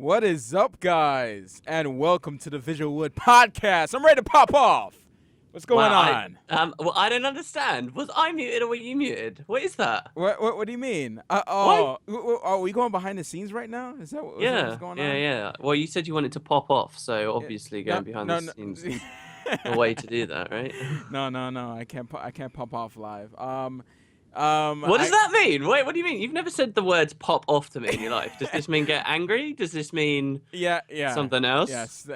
What is up, guys? And welcome to the VisualWood podcast. I'm ready to pop off. What's going on? Well, I don't understand. Was I muted or were you muted? What is that? What do you mean? Why? Are we going behind the scenes right now? Is that what's going on? Yeah. Well, you said you wanted to pop off, so Yeah, obviously going behind the scenes is a way to do that, right? No. I can't pop off live. What does that mean? Wait, what do you mean? You've never said the words "pop off" to me in your life. Does this mean get angry? Does this mean something else? Yes.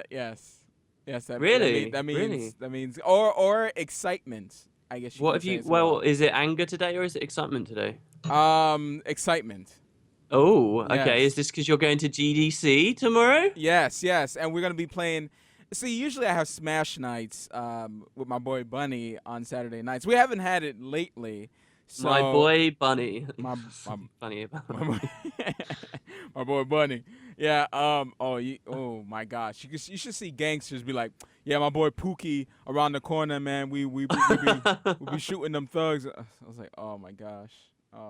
Really? That means Really? that means or excitement. I guess. What have you? Well, is it anger today or is it excitement today? Excitement. Oh, okay. Yes. Is this because you're going to GDC tomorrow? Yes, and we're gonna be playing. See, usually I have Smash nights with my boy Bunny on Saturday nights. We haven't had it lately. So My boy Bunny. my Funny about my boy Bunny. Yeah. Oh my gosh. You should see gangsters be like, yeah, my boy Pookie around the corner, man. We be shooting them thugs. I was like, oh my gosh.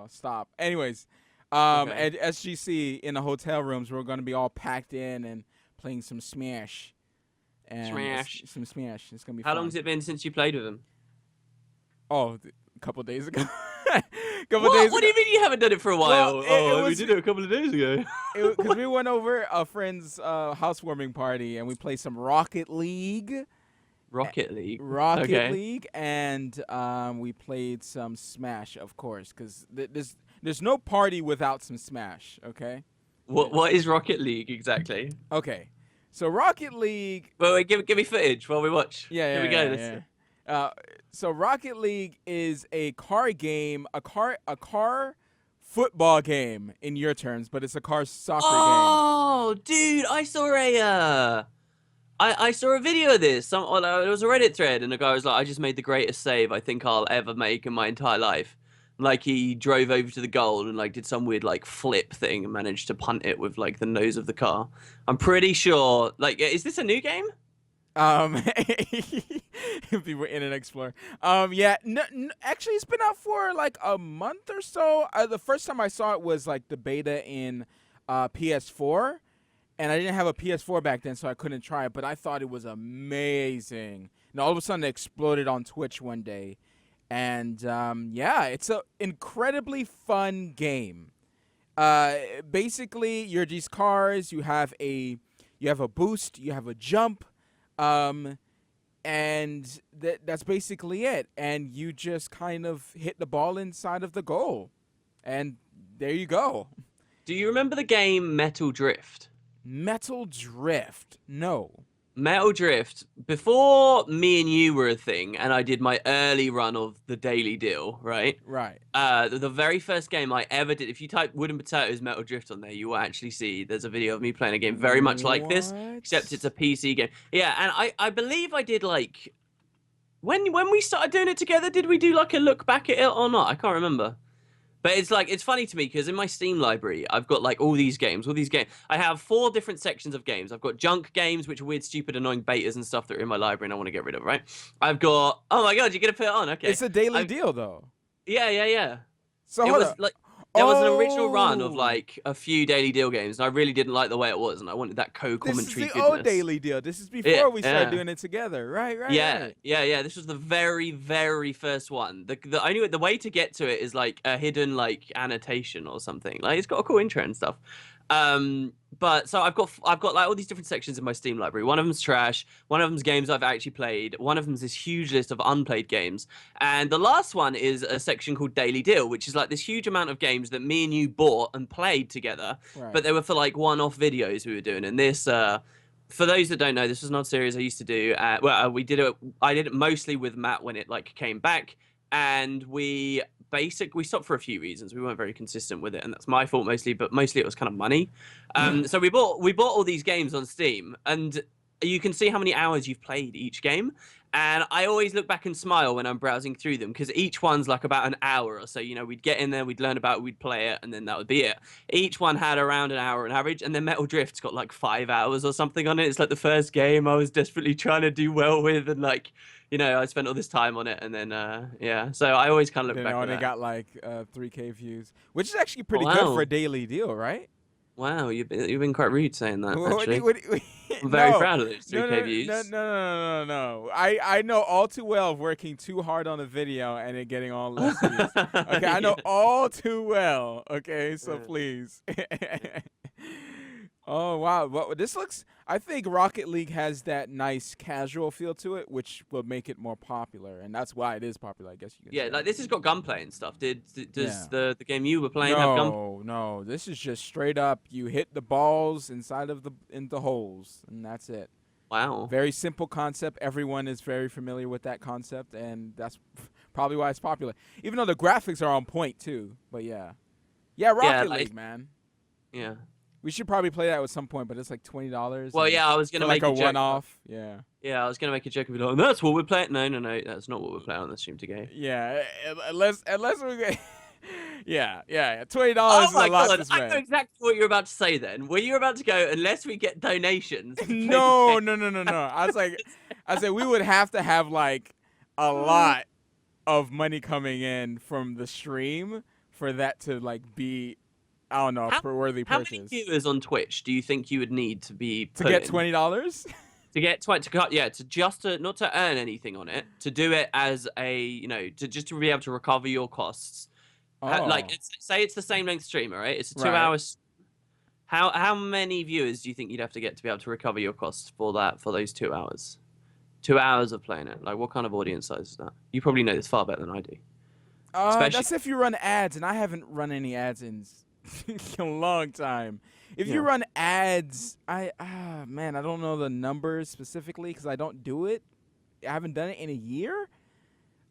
Stop. Anyways, Okay. at SGC in the hotel rooms, we're gonna be all packed in and playing some Smash. And some Smash. It's gonna be How fun. long has it been since you played with him? Oh, a couple days ago. What do you mean you haven't done it for a while? Well, we did it a couple of days ago. Because we went over a friend's housewarming party and we played some Rocket League. Rocket League. Rocket League, and we played some Smash, of course, because there's no party without some Smash. Okay. What is Rocket League exactly? Okay. So Rocket League. Wait, give me footage while we watch. Yeah. Here we go. So Rocket League is a car game, a car football game in your terms, but it's a car soccer game. Oh, dude, I saw I saw a video of this. It was a Reddit thread, and the guy was like, "I just made the greatest save I think I'll ever make in my entire life." Like he drove over to the goal and like did some weird like flip thing and managed to punt it with like the nose of the car. I'm pretty sure. Like, is this a new game? If you were Internet Explorer. Yeah, actually, it's been out for like a month or so. The first time I saw it was like the beta in PS4, and I didn't have a PS4 back then, so I couldn't try it. But I thought it was amazing. And all of a sudden, it exploded on Twitch one day, and yeah, it's an incredibly fun game. Basically, you're these cars. You have a boost. You have a jump. And that's basically it. And you just kind of hit the ball inside of the goal. And there you go. Do you remember the game Metal Drift? Metal Drift. No. Metal Drift, before me and you were a thing, and I did my early run of the Daily Deal, right? Right. The very first game I ever did, if you type Wooden Potatoes Metal Drift on there, you will actually see there's a video of me playing a game very much like this, except it's a PC game. Yeah, and I believe I did like, when we started doing it together, did we do like a look back at it or not? I can't remember. But it's funny to me because in my Steam library, I've got like all these games. I have 4 different sections of games. I've got junk games, which are weird, stupid, annoying betas and stuff that are in my library and I want to get rid of, right? I've got, oh my God, you're going to put it on. Okay. It's a daily deal though. Yeah. So It hold was up. like, there was an original run of like a few Daily Deal games and I really didn't like the way it was and I wanted that co-commentary This is the goodness. old daily deal. This is before we started yeah. doing it together. Right. Yeah. This was the very, very first one. The way to get to it is like a hidden like annotation or something. Like it's got a cool intro and stuff. But so I've got like all these different sections in my Steam library. One of them's trash. One of them's games I've actually played. One of them's this huge list of unplayed games. And the last one is a section called Daily Deal, which is like this huge amount of games that me and you bought and played together. Right. But they were for like one-off videos we were doing. And this, for those that don't know, this was an odd series I used to do. I did it mostly with Matt when it like came back. And we stopped for a few reasons. We weren't very consistent with it, and that's my fault mostly, but mostly it was kind of money. So we bought all these games on Steam, and you can see how many hours you've played each game. And I always look back and smile when I'm browsing through them because each one's like about an hour or so. You know, we'd get in there, we'd learn about it, we'd play it, and then that would be it. Each one had around an hour on average, and then Metal Drift's got like 5 hours or something on it. It's like the first game I was desperately trying to do well with, and like, you know, I spent all this time on it, and then yeah. So I always kind of look back. They at only that. got like 3K views, which is actually pretty Oh, good wow. for a daily deal, right? Wow, you've been quite rude saying that, What do actually. you, what do you, I'm very no, proud of those no, 3K no, no, no, views. no, no, no. I know all too well of working too hard on a video and it getting all less views. Okay, I know Yeah. all too well. Okay, so Yeah. please. Yeah. Oh wow, well, this looks. I think Rocket League has that nice casual feel to it, which will make it more popular, and that's why it is popular. I guess you could Yeah, say. like this has got gunplay and stuff. Does Yeah. the game you were playing have gun? No, no. This is just straight up. You hit the balls inside of the holes, and that's it. Wow. Very simple concept. Everyone is very familiar with that concept, and that's probably why it's popular. Even though the graphics are on point too. But yeah, yeah. Yeah, Rocket like League, man. yeah. We should probably play that at some point, but it's like $20. Well, And yeah, I was for gonna like make a a joke. one-off. Yeah. Yeah, I was gonna make a joke and be like, "That's what we're playing." No, no, no, that's not what we're playing on the stream today. Yeah. Unless we get. Yeah, yeah. $20 Oh is a my lot god, to I know spend. exactly what you're about to say. Then, were you about to go? Unless we get donations. To play the No, game." no, no, no, no. I said we would have to have like a lot of money coming in from the stream for that to like be, I don't know, How, a worthy how many purchase. viewers on Twitch do you think you would need to be To put get in? $20? To get to cut, yeah, to just to not to earn anything on it, to do it as a to just to be able to recover your costs. Like Oh, say it's the same length stream, all right? It's a 2 right. hours. How many viewers do you think you'd have to get to be able to recover your costs for those 2 hours? 2 hours of playing it. Like what kind of audience size is that? You probably know this far better than I do. Especially That's if you run ads, and I haven't run any ads in a long time. If you yeah. run ads, man, I don't know the numbers specifically because I don't do it. I haven't done it in a year.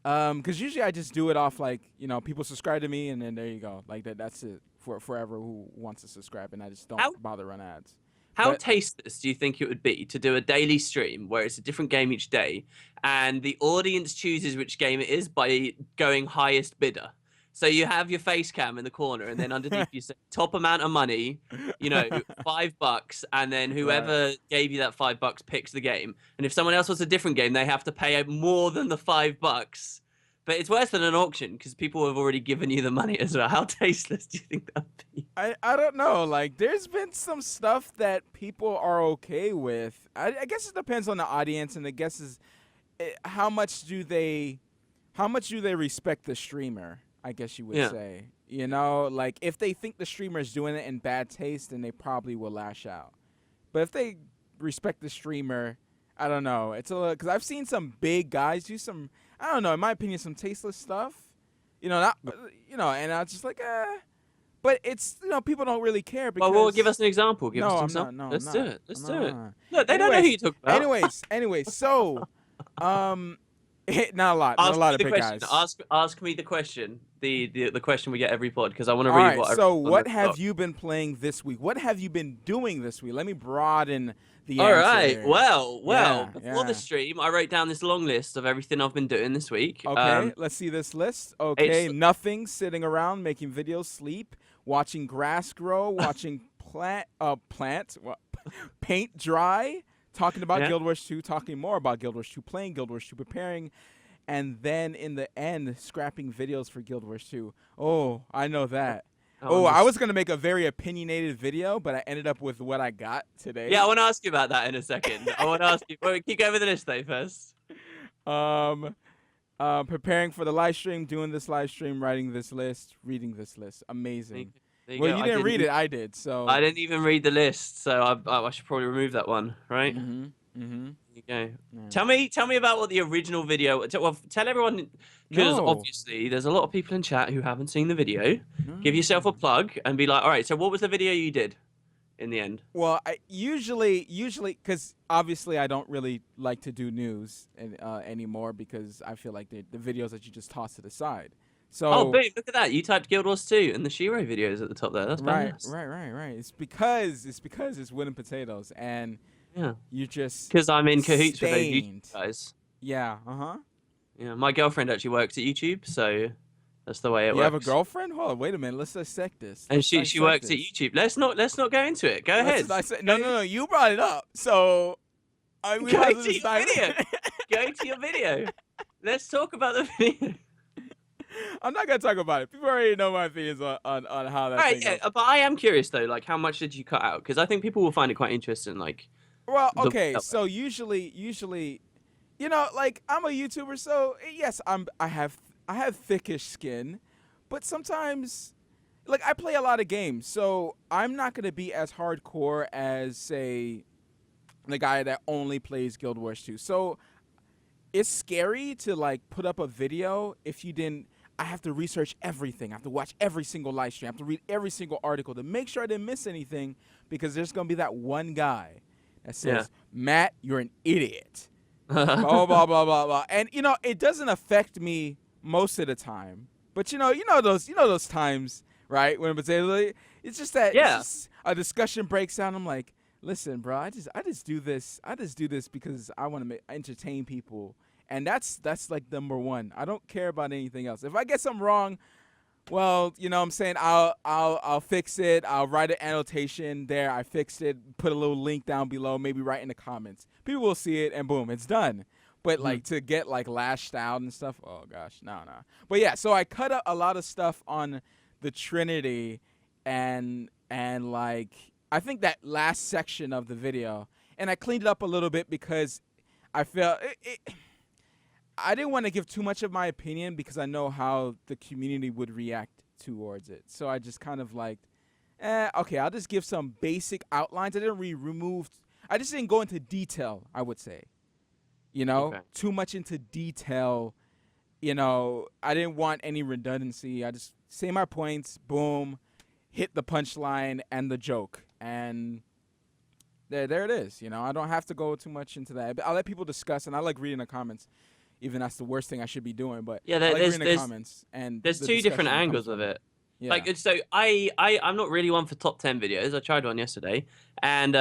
Because usually I just do it off like people subscribe to me and then there you go, like that's it for forever who wants to subscribe, and I just don't How bother run ads. How But tasteless do you think it would be to do a daily stream where it's a different game each day and the audience chooses which game it is by going highest bidder? So you have your face cam in the corner and then underneath you say top amount of money, $5, and then whoever gave you that $5 picks the game. And if someone else wants a different game, they have to pay more than the $5. But it's worse than an auction because people have already given you the money as well. How tasteless do you think that would be? I don't know, like there's been some stuff that people are okay with. I guess it depends on the audience, and I guess is how much do they respect the streamer, I guess you would Yeah. say. Like if they think the streamer is doing it in bad taste, then they probably will lash out. But if they respect the streamer, I don't know. It's a little, because I've seen some big guys do some, I don't know, in my opinion, some tasteless stuff. Not, and I was just like, But it's, people don't really care because. Well, give us an example. Give us No, an I'm example. not. No, Let's I'm do not. it. Let's I'm do not, it. I'm not. Look, they don't know who you talk about. Anyways, so, not a lot Ask me of the big question. guys. Ask me the question. The question we get every pod because I want to All read right. what I So, wrote on what the have doc. you been playing this week? What have you been doing this week? Let me broaden the All answer right. here. Well. Yeah, Before the yeah. stream, I wrote down this long list of everything I've been doing this week. Okay, let's see this list. It's Okay, nothing, sitting around, making videos, sleep, watching grass grow, watching paint dry, talking about yeah. Guild Wars 2, talking more about Guild Wars 2, playing Guild Wars 2, preparing, and then in the end, scrapping videos for Guild Wars 2. Oh, I know that. I was going to make a very opinionated video, but I ended up with what I got today. Yeah, I want to ask you about that in a second. I want to ask you. Well, keep going with the list though first. Preparing for the live stream, doing this live stream, writing this list, reading this list. Amazing. There Well, go. you didn't read it. I did. So I didn't even read the list, so I should probably remove that one, right? Mm-hmm. There you go. Yeah. Tell me about what the original video. Well, tell everyone because No. obviously there's a lot of people in chat who haven't seen the video. No. Give yourself a plug and be like, all right. So what was the video you did in the end? Well, I usually, because obviously I don't really like to do news anymore because I feel like the videos that you just toss to the side. So Oh, boom! Look at that. You typed Guild Wars 2 and the Shiro video is at the top there. That's right. badass. It's because it's wood and potatoes, and Yeah. you just Because I'm in cahoots with those stained. YouTube guys. Yeah. Yeah, my girlfriend actually works at YouTube, so that's the way it You works. have a girlfriend? Hold on, wait a minute. Let's dissect this. And Let's she dissect works at this. YouTube. Let's not go into it. Go Let's ahead. dissect- No. You brought it up, so we Go might to as well your just dive in. video. Go to your video. Let's talk about the video. I'm not gonna talk about it. People already know my opinions on how that All right, thing yeah, goes. but I am curious though, like how much did you cut out? Because I think people will find it quite interesting, like Well, the. okay, so usually, like I'm a YouTuber, so yes, I have thickish skin, but sometimes, like I play a lot of games, so I'm not gonna be as hardcore as say the guy that only plays Guild Wars 2. So it's scary to like put up a video if you didn't. I have to research everything. I have to watch every single live stream. I have to read every single article to make sure I didn't miss anything because there's gonna be that one guy that Yeah. says, "Matt, you're an idiot." Blah blah blah blah blah. And it doesn't affect me most of the time. But those times, right? When it's just that it's Yeah. just a discussion breaks down. I'm like, listen, bro, I just do this. I just do this because I want to entertain people. And that's like number one. I don't care about anything else. If I get something wrong, well, what I'm saying, I'll fix it. I'll write an annotation there. I fixed it. Put a little link down below. Maybe write in the comments. People will see it, and boom, it's done. But like to get like lashed out and stuff, oh gosh, no. But yeah, so I cut up a lot of stuff on the Trinity, and like I think that last section of the video, and I cleaned it up a little bit because I felt I didn't want to give too much of my opinion because I know how the community would react towards it. So I just kind of like, okay, I'll just give some basic outlines. I just didn't go into detail, I would say. Okay. Too much into detail. I didn't want any redundancy. I just say my points, boom, hit the punchline and the joke. And there it is. I don't have to go too much into that. I'll let people discuss, and I like reading the comments. Even that's the worst thing I should be doing, but Yeah, I like reading the comments and there's the two different discussion that angles comes of from it. Yeah. Like so I'm not really one for top 10 videos. I tried one yesterday, and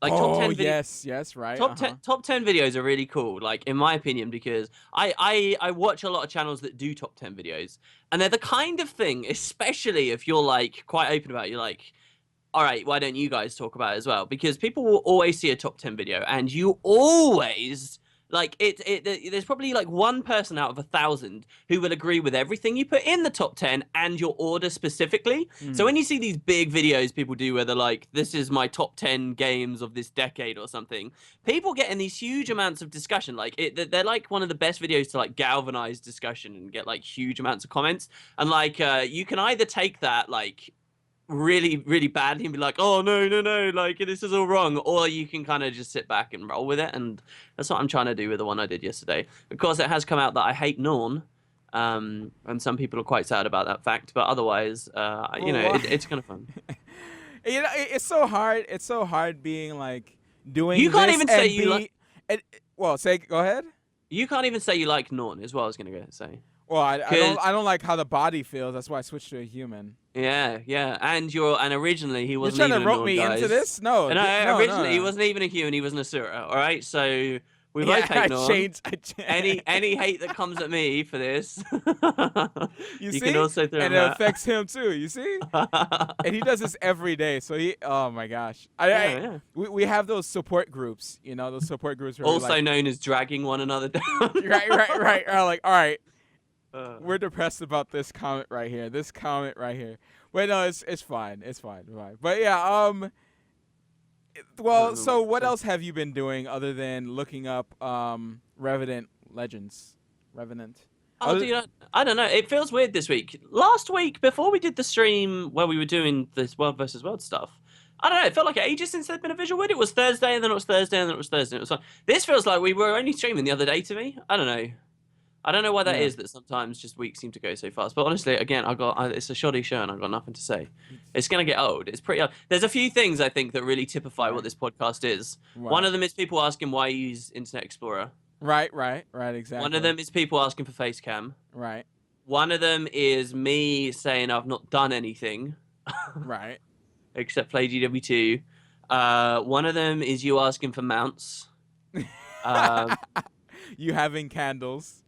like top 10 videos. yes, right. Top 10 videos are really cool, like in my opinion, because I watch a lot of channels that do top 10 videos, and they're the kind of thing, especially if you're like quite open about it, you're like, all right, why don't you guys talk about it as well? Because people will always see a top 10 video, and you always like there's probably like one person out of 1,000 who will agree with everything you put in the top 10 and your order specifically. So when you see these big videos people do where they're like, this is my top 10 games of this decade or something, people get in these huge amounts of discussion. Like they're like one of the best videos to like galvanize discussion and get like huge amounts of comments. And like you can either take that like really, really badly and be like, oh no, like this is all wrong, or you can kind of just sit back and roll with it. And that's what I'm trying to do with the one I did yesterday. Of course, it has come out that I hate Norn, and some people are quite sad about that fact, but otherwise it's kind of fun. It's so hard. It's so hard being like doing You can't this even say and you like go ahead. you can't even say you like Norn is what I was gonna go say. Well, I don't like how the body feels. That's why I switched to a human. Yeah, and originally he wasn't You're even trying to a rope Norn, me guys. into this? No, Originally he no. wasn't even a human, he was an Asura, alright? So we both hate Norn. Any hate that comes at me for this, you see? can also throw and it affects him too, you see? And he does this every day. So oh my gosh. We have those support groups, those support groups where also known as dragging one another down. right. Like, all right. We're depressed about this comment right here. Wait, no, it's fine. It's fine. But yeah, well, so what else have you been doing other than looking up Revenant Legends? Revenant. Oh, dude, I don't know. It feels weird this week. Last week, before we did the stream where we were doing this World versus World stuff, I don't know. It felt like ages since there'd been a VisualWood. It was Thursday, and then it was Thursday, and then it was Thursday. And it was fine. This feels like we were only streaming the other day to me. I don't know. I don't know why that is, that sometimes just weeks seem to go so fast. But honestly, again, it's a shoddy show and I've got nothing to say. It's going to get old. It's pretty old. There's a few things, I think, that really typify what this podcast is. Right. One of them is people asking why you use Internet Explorer. Right, exactly. One of them is people asking for Facecam. Right. One of them is me saying I've not done anything. Right. Except play GW2. One of them is you asking for mounts. You having candles.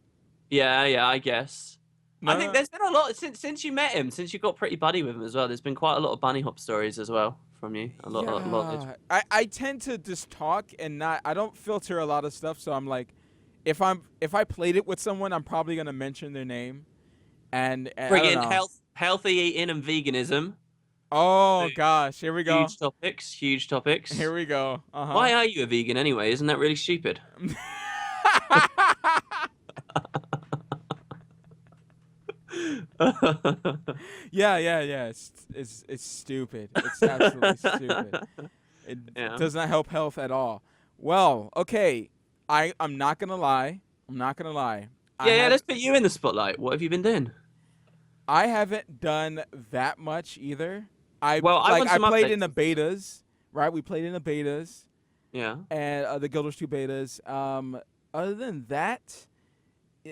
Yeah, I guess. No. I think there's been a lot since you met him, since you got pretty buddy with him as well. There's been quite a lot of bunny hop stories as well from you. A lot. I tend to just talk and I don't filter a lot of stuff. So I'm like, if I played it with someone, I'm probably gonna mention their name, and I don't Friggin' know. healthy eating and veganism. Oh gosh, here we go. Huge topics. Huge Here topics. we go. Uh Why are you a vegan anyway? Isn't that really stupid? huh. Yeah. It's stupid. It's absolutely stupid. It Yeah. does not help health at all. Well, okay. I'm not gonna lie. I'm not gonna lie. I Yeah, have let's put you in the spotlight. What have you been doing? I haven't done that much either. I Well, I like want I some played in updates. the betas, right? We played in the betas Yeah. and the Guild Wars 2 betas. Other than that,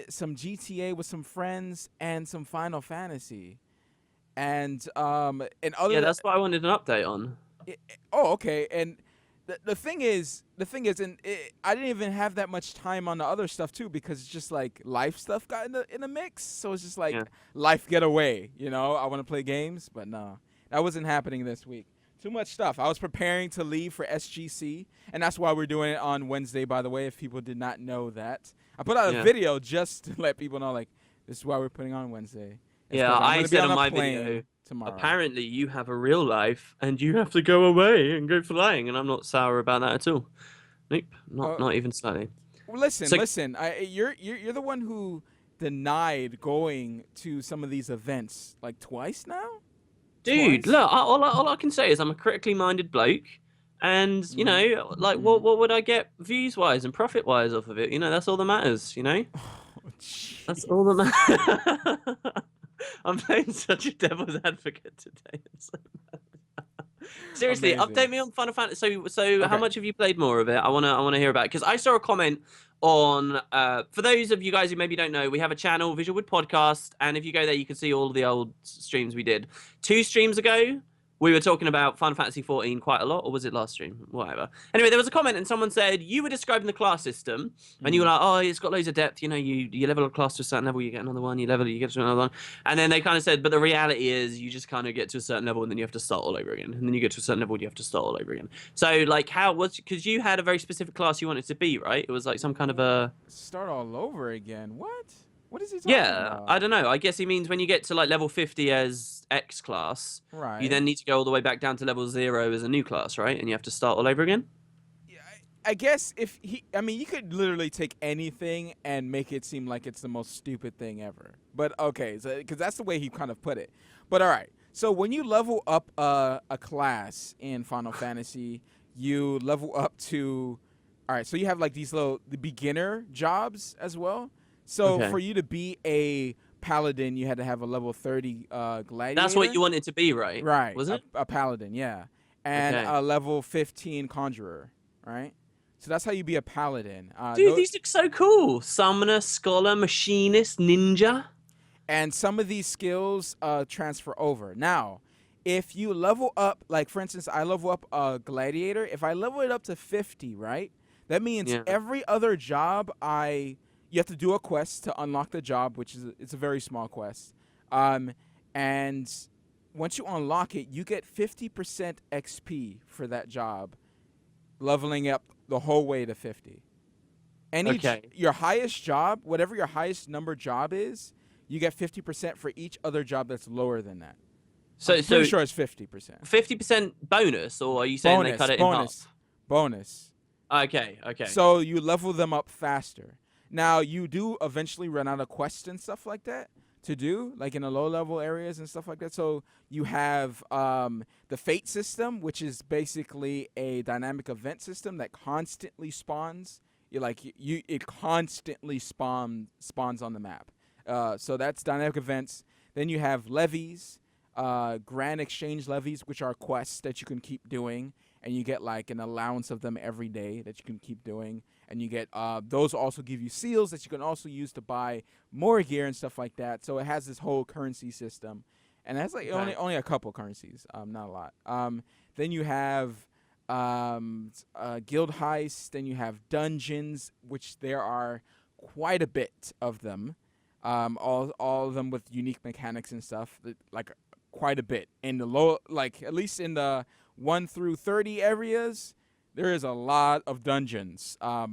some GTA with some friends and some Final Fantasy. And other Yeah, than that's what I wanted an update on. oh, okay. And the thing is, and I didn't even have that much time on the other stuff too because it's just like life stuff got in the mix. So it's just like Yeah. life get away. I want to play games, but no, that wasn't happening this week. Too much stuff. I was preparing to leave for SGC, and that's why we're doing it on Wednesday. By the way, if people did not know that, I put out a Yeah. video just to let people know, like, this is why we're putting on Wednesday. It's Yeah, 'cause I'm I gonna be said on on a my plane video, tomorrow. apparently you have a real life and you have to go away and go flying, and I'm not sour about that at all. Nope, Uh, not even slightly. Well, listen, So, listen. You're the one who denied going to some of these events like twice now. dude, Twice. look, all I can say is I'm a critically minded bloke, and like, what would I get views wise and profit wise off of it? That's all that matters. Oh, That's jeez. all that matters. I'm playing such a devil's advocate today. It's so bad. Seriously, Amazing. update me on Final Fantasy. So how Okay. much have you played more of it? I wanna hear about it because I saw a comment on. For those of you guys who maybe don't know, we have a channel, VisualWood Podcast, and if you go there, you can see all the old streams we did. 2 streams ago, we were talking about Final Fantasy XIV quite a lot, or was it last stream? Whatever. Anyway, there was a comment and someone said you were describing the class system, and you were like, "Oh, it's got loads of depth. You level a class to a certain level, you get another one. You level it, you get to another one." And then they kind of said, "But the reality is, you just kind of get to a certain level, and then you have to start all over again. And then you get to a certain level, and you have to start all over again." So, like, how was? Because you had a very specific class you wanted to be, right? It was like some kind of a Start all over again. What? What is he talking yeah. about? I don't know. I guess he means when you get to like level 50 as X class, Right. you then need to go all the way back down to level 0 as a new class, right? And you have to start all over again. Yeah, I guess you could literally take anything and make it seem like it's the most stupid thing ever. But okay, so because that's the way he kind of put it. But all right, so when you level up a class in Final Fantasy, you level up to, all right. So you have like the beginner jobs as well. So Okay. for you to be a paladin, you had to have a level 30 gladiator. That's what you wanted to be, right? Right, Wasn't it? a paladin, yeah, and Okay. a level 15 conjurer, right? So that's how you be a paladin. Dude, these look so cool. Summoner, scholar, machinist, ninja. And some of these skills transfer over. Now, if you level up, like for instance, I level up a gladiator. If I level it up to 50, right? That means Yeah. every other job you have to do a quest to unlock the job, which is it's a very small quest. And once you unlock it, you get 50% XP for that job, leveling up the whole way to 50. Okay. Your highest job, whatever your highest number job is, you get 50% for each other job that's lower than that. So I'm pretty sure it's 50%. 50% bonus, or are you saying they cut it in half? Bonus. Okay. So you level them up faster. Now, you do eventually run out of quests and stuff like that to do, like in the low-level areas and stuff like that. So you have the Fate system, which is basically a dynamic event system that constantly spawns. It constantly spawns on the map. So that's dynamic events. Then you have levies, grand exchange levies, which are quests that you can keep doing, and you get like an allowance of them every day that you can keep doing. And you get those also give you seals that you can also use to buy more gear and stuff like that. So it has this whole currency system, and that's like only a couple currencies, not a lot. Then you have guild heists. Then you have dungeons, which there are quite a bit of them. All of them with unique mechanics and stuff. Like quite a bit in the low, like at least in the 1 through 30 areas. There is a lot of dungeons. A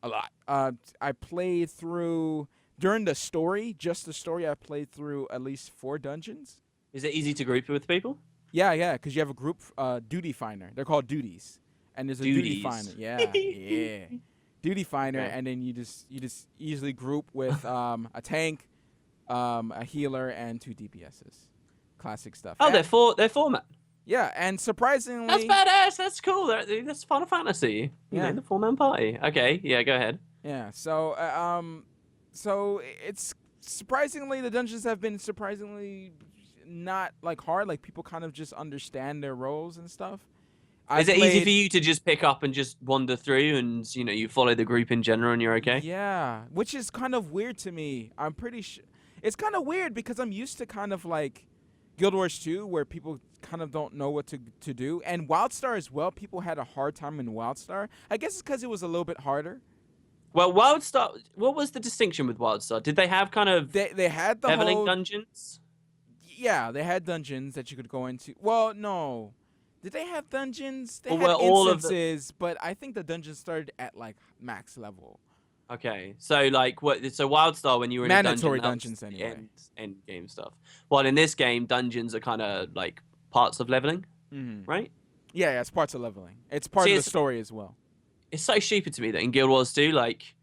lot. I played through during the story, just the story, I played through at least 4 dungeons. Is it easy to group with people? Yeah, because you have a group duty finder. They're called duties, and there's a duty finder. Duties. Yeah, duty finder, Okay. and then you just easily group with a tank, a healer, and 2 DPSs. Classic stuff. Oh, And- they're format. yeah, and surprisingly, That's badass. That's cool. That's Final Fantasy. You Yeah. know, the 4-man party. Okay, yeah, go ahead. yeah. So it's surprisingly the dungeons have been surprisingly not like hard. Like people kind of just understand their roles and stuff. Is it easy for you to just pick up and just wander through, and you know you follow the group in general, and you're okay? Yeah, which is kind of weird to me. I'm pretty sure it's kind of weird because I'm used to kind of like Guild Wars 2 where people kind of don't know what to do, and WildStar as well. People had a hard time in WildStar. I guess it's because it was a little bit harder. Well, WildStar. What was the distinction with WildStar? Did they have kind of They had the leveling whole dungeons? yeah, they had dungeons that you could go into. Well, no. Did they have dungeons? They Or had were all of the- instances, but I think the dungeons started at like max level. Okay, so like what? So WildStar, when you were in Mandatory a dungeon, dungeons that was the anyway. end game stuff. Well, in this game, dungeons are kind of like parts of leveling, Mm-hmm. right? Yeah, it's parts of leveling. It's part See, of the it's- story as well. It's so stupid to me that in Guild Wars 2, like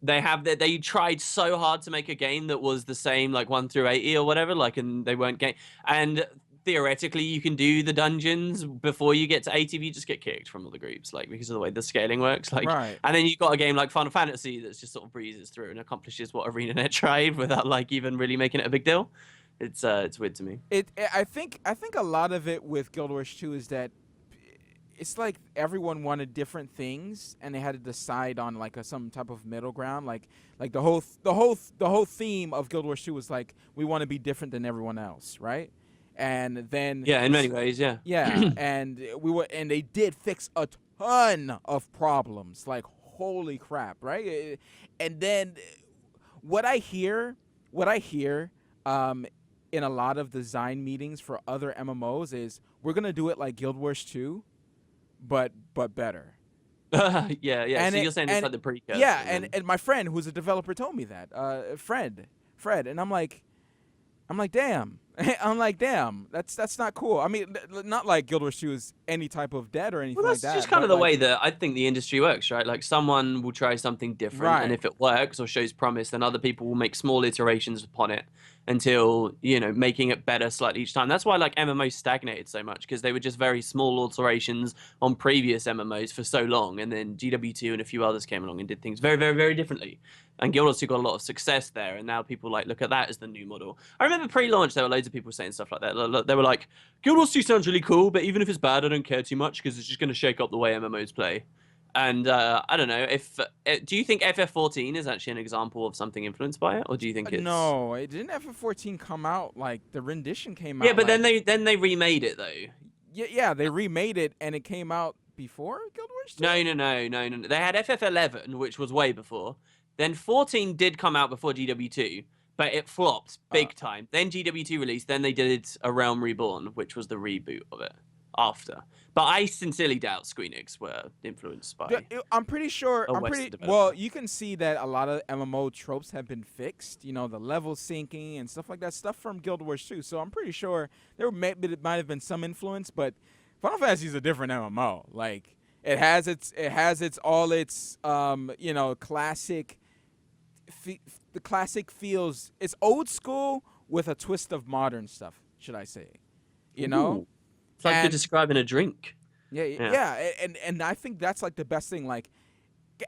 they tried so hard to make a game that was the same like 1 through 80 or whatever, like, and they weren't game. And theoretically, you can do the dungeons before you get to 80, but you just get kicked from all the groups, like because of the way the scaling works. Like, Right. and then you've got a game like Final Fantasy that's just sort of breezes through and accomplishes what ArenaNet tried without like even really making it a big deal. It's weird to me. I think a lot of it with Guild Wars 2 is that it's like everyone wanted different things and they had to decide on like some type of middle ground. Like the whole theme of Guild Wars 2 was like we want to be different than everyone else, right? And then Yeah, in many ways, yeah. yeah, and they did fix a ton of problems. Like holy crap, right? And then what I hear in a lot of design meetings for other MMOs is we're gonna do it like Guild Wars 2, but better. Yeah. And So it- you're saying it's and- like the precursor. Yeah, then. and my friend who's a developer told me that. Fred, and I'm like, damn. I'm like, damn, that's not cool. I mean, not like Guild Wars 2 is any type of dead or anything Well, like that's that. just kind but of the like, way that I think the industry works, right? Like someone will try something different, Right. and if it works or shows promise, then other people will make small iterations upon it until, you know, making it better slightly each time. That's why like MMOs stagnated so much, because they were just very small alterations on previous MMOs for so long, and then GW2 and a few others came along and did things very, very, very differently. And Guild Wars 2 got a lot of success there, and now people like look at that as the new model. I remember pre-launch there were loads of people saying stuff like that. They were like, Guild Wars 2 sounds really cool, but even if it's bad, I don't care too much because it's just going to shake up the way MMOs play. And I don't know if do you think FF14 is actually an example of something influenced by it, or do you think it's no, it didn't. FF14 come out like the rendition came out. Yeah, but like, then they remade it though. yeah, they remade it and it came out before Guild Wars 2? No. They had FF11, which was way before. Then 14 did come out before GW2, but it flopped big time. Then GW2 released, then they did A Realm Reborn, which was the reboot of it after. But I sincerely doubt Squeenix were influenced by. I'm pretty sure. a I'm Western pretty developer. well. You can see that a lot of MMO tropes have been fixed. You know, the level syncing and stuff like that. Stuff from Guild Wars 2. So I'm pretty sure there might have been some influence, but Final Fantasy is a different MMO. Like it has its you know, classic. The classic feels it's old school with a twist of modern stuff. Should I say? You know. Ooh. It's like you're And- describing a drink. Yeah, and I think that's like the best thing. Like,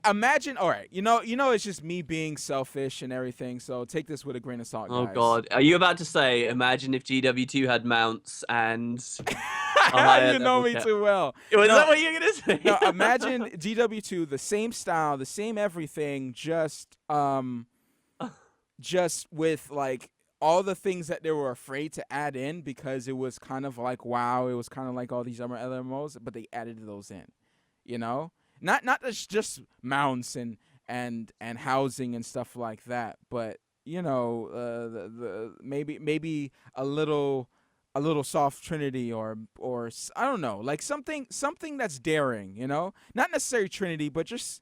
imagine, all right, you know, it's just me being selfish and everything. So take this with a grain of salt, Oh guys. God, are you about to say? Imagine if GW2 had mounts and. higher You know level me cap. too well. Was No. that what you were gonna say? No, imagine GW2, the same style, the same everything, just with like all the things that they were afraid to add in because it was kind of like WoW, it was kind of like all these other MMOs, but they added those in, you know, not just mounts and housing and stuff like that, but you know, the maybe a little soft trinity or I don't know, like something that's daring, you know, not necessarily trinity, but just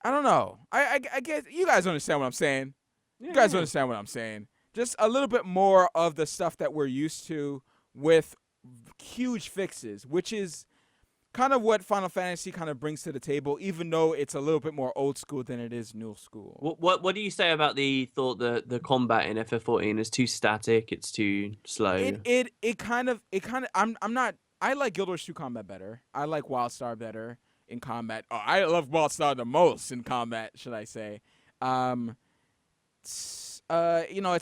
I don't know. I guess you guys understand what I'm saying. You Yeah, guys yeah. understand what I'm saying. Just a little bit more of the stuff that we're used to with huge fixes, which is kind of what Final Fantasy kind of brings to the table, even though it's a little bit more old school than it is new school. What do you say about the thought that the combat in FF14 is too static? It's too slow. It kind of I'm not I like Guild Wars 2 combat better. I like WildStar better in combat. Oh, I love WildStar the most in combat, should I say? Um, it's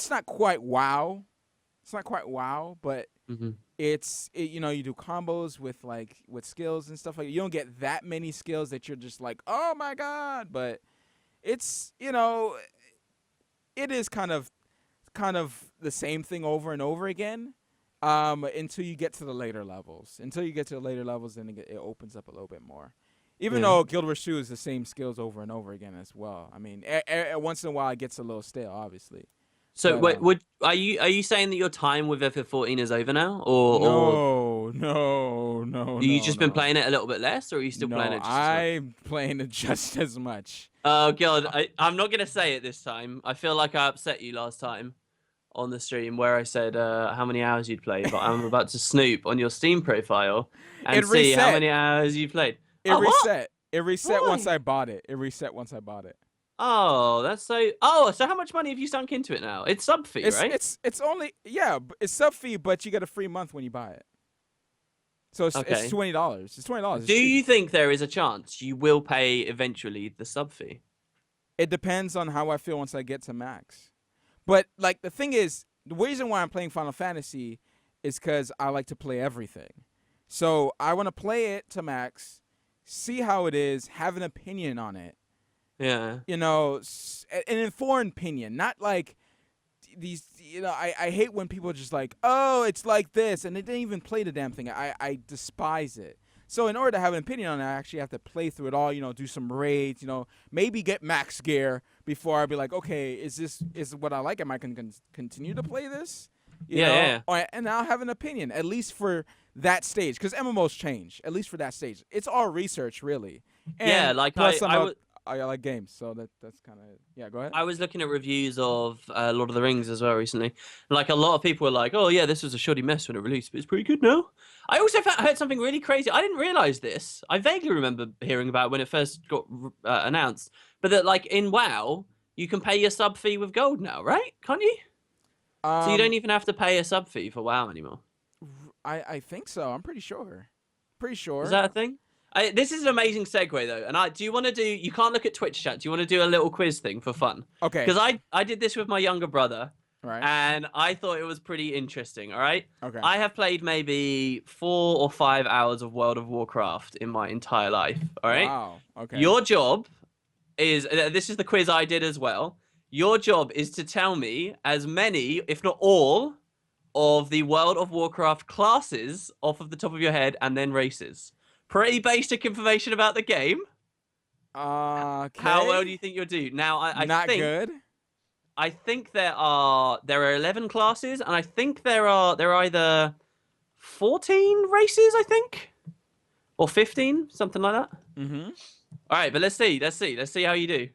not quite WoW. It's not quite WoW, but Hmm. you do combos with skills and stuff like that. You don't get that many skills that you're just like, oh my god, but it's it is kind of the same thing over and over again, until you get to the later levels. Until you get to the later levels, then it opens up a little bit more. Even Yeah. though Guild Wars 2 is the same skills over and over again as well. I mean, once in a while it gets a little stale, obviously. So But wait, are you saying that your time with FF14 is over now, or no, no, no, you no, just been no, playing it a little bit less, or are you still playing no. it just as much? I'm playing it just as much. Oh god, I'm not gonna say it this time. I feel like I upset you last time on the stream where I said how many hours you'd played, but I'm about to snoop on your Steam profile and It see how reset. many hours you played. It Oh, what? reset. It reset once Why? I bought it. It reset once I bought it. Oh, that's so. Oh, so how much money have you sunk into it now? It's sub fee, It's right? it's it's only it's sub fee, but you get a free month when you buy it. So it's Okay. $20. It's $20. Do It's cheap. you think there is a chance you will pay eventually the sub fee? It depends on how I feel once I get to max. But like the thing is, the reason why I'm playing Final Fantasy is because I like to play everything. So I want to play it to max, see how it is, have an opinion on it. Yeah. An informed opinion, not like these. I hate when people are just like, oh, it's like this, and they didn't even play the damn thing. I despise it. So in order to have an opinion on it, I actually have to play through it all. Do some raids. Maybe get max gear before I be like, okay, is what I like? Am I can continue to play this? Yeah, yeah, And I'll have an opinion at least for that stage, because MMOs change at least for that stage. It's all research really, yeah. and Like plus I, I like games, so that's kind of yeah. Go ahead. I was looking at reviews of Lord of the Rings as well recently. Like a lot of people were like, "Oh yeah, this was a shoddy mess when it released, but it's pretty good now." I also heard something really crazy. I didn't realize this. I vaguely remember hearing about it when it first got announced, but that like in WoW, you can pay your sub fee with gold now, right? Can't you? So you Um, don't even have to pay a sub fee for WoW anymore. I think so. I'm pretty sure. Pretty Is sure. that a thing? This is an amazing segue though, and do you want to do? You can't look at Twitch chat. Do you want to do a little quiz thing for fun? Okay. Because I did this with my younger brother, All right. and I thought it was pretty interesting. All right, Okay. I have played maybe 4 or 5 hours of World of Warcraft in my entire life. All right, Wow. Okay. your job is this is the quiz I did as well. Your job is to tell me as many, if not all, of the World of Warcraft classes off of the top of your head, and then races. Pretty basic information about the game. Okay. How well do you think you'll do? Now, Not good. I think there are 11 classes, and I think there are either 14 races, I think, or 15, something like that. Mm-hmm. All right, but let's see how you do.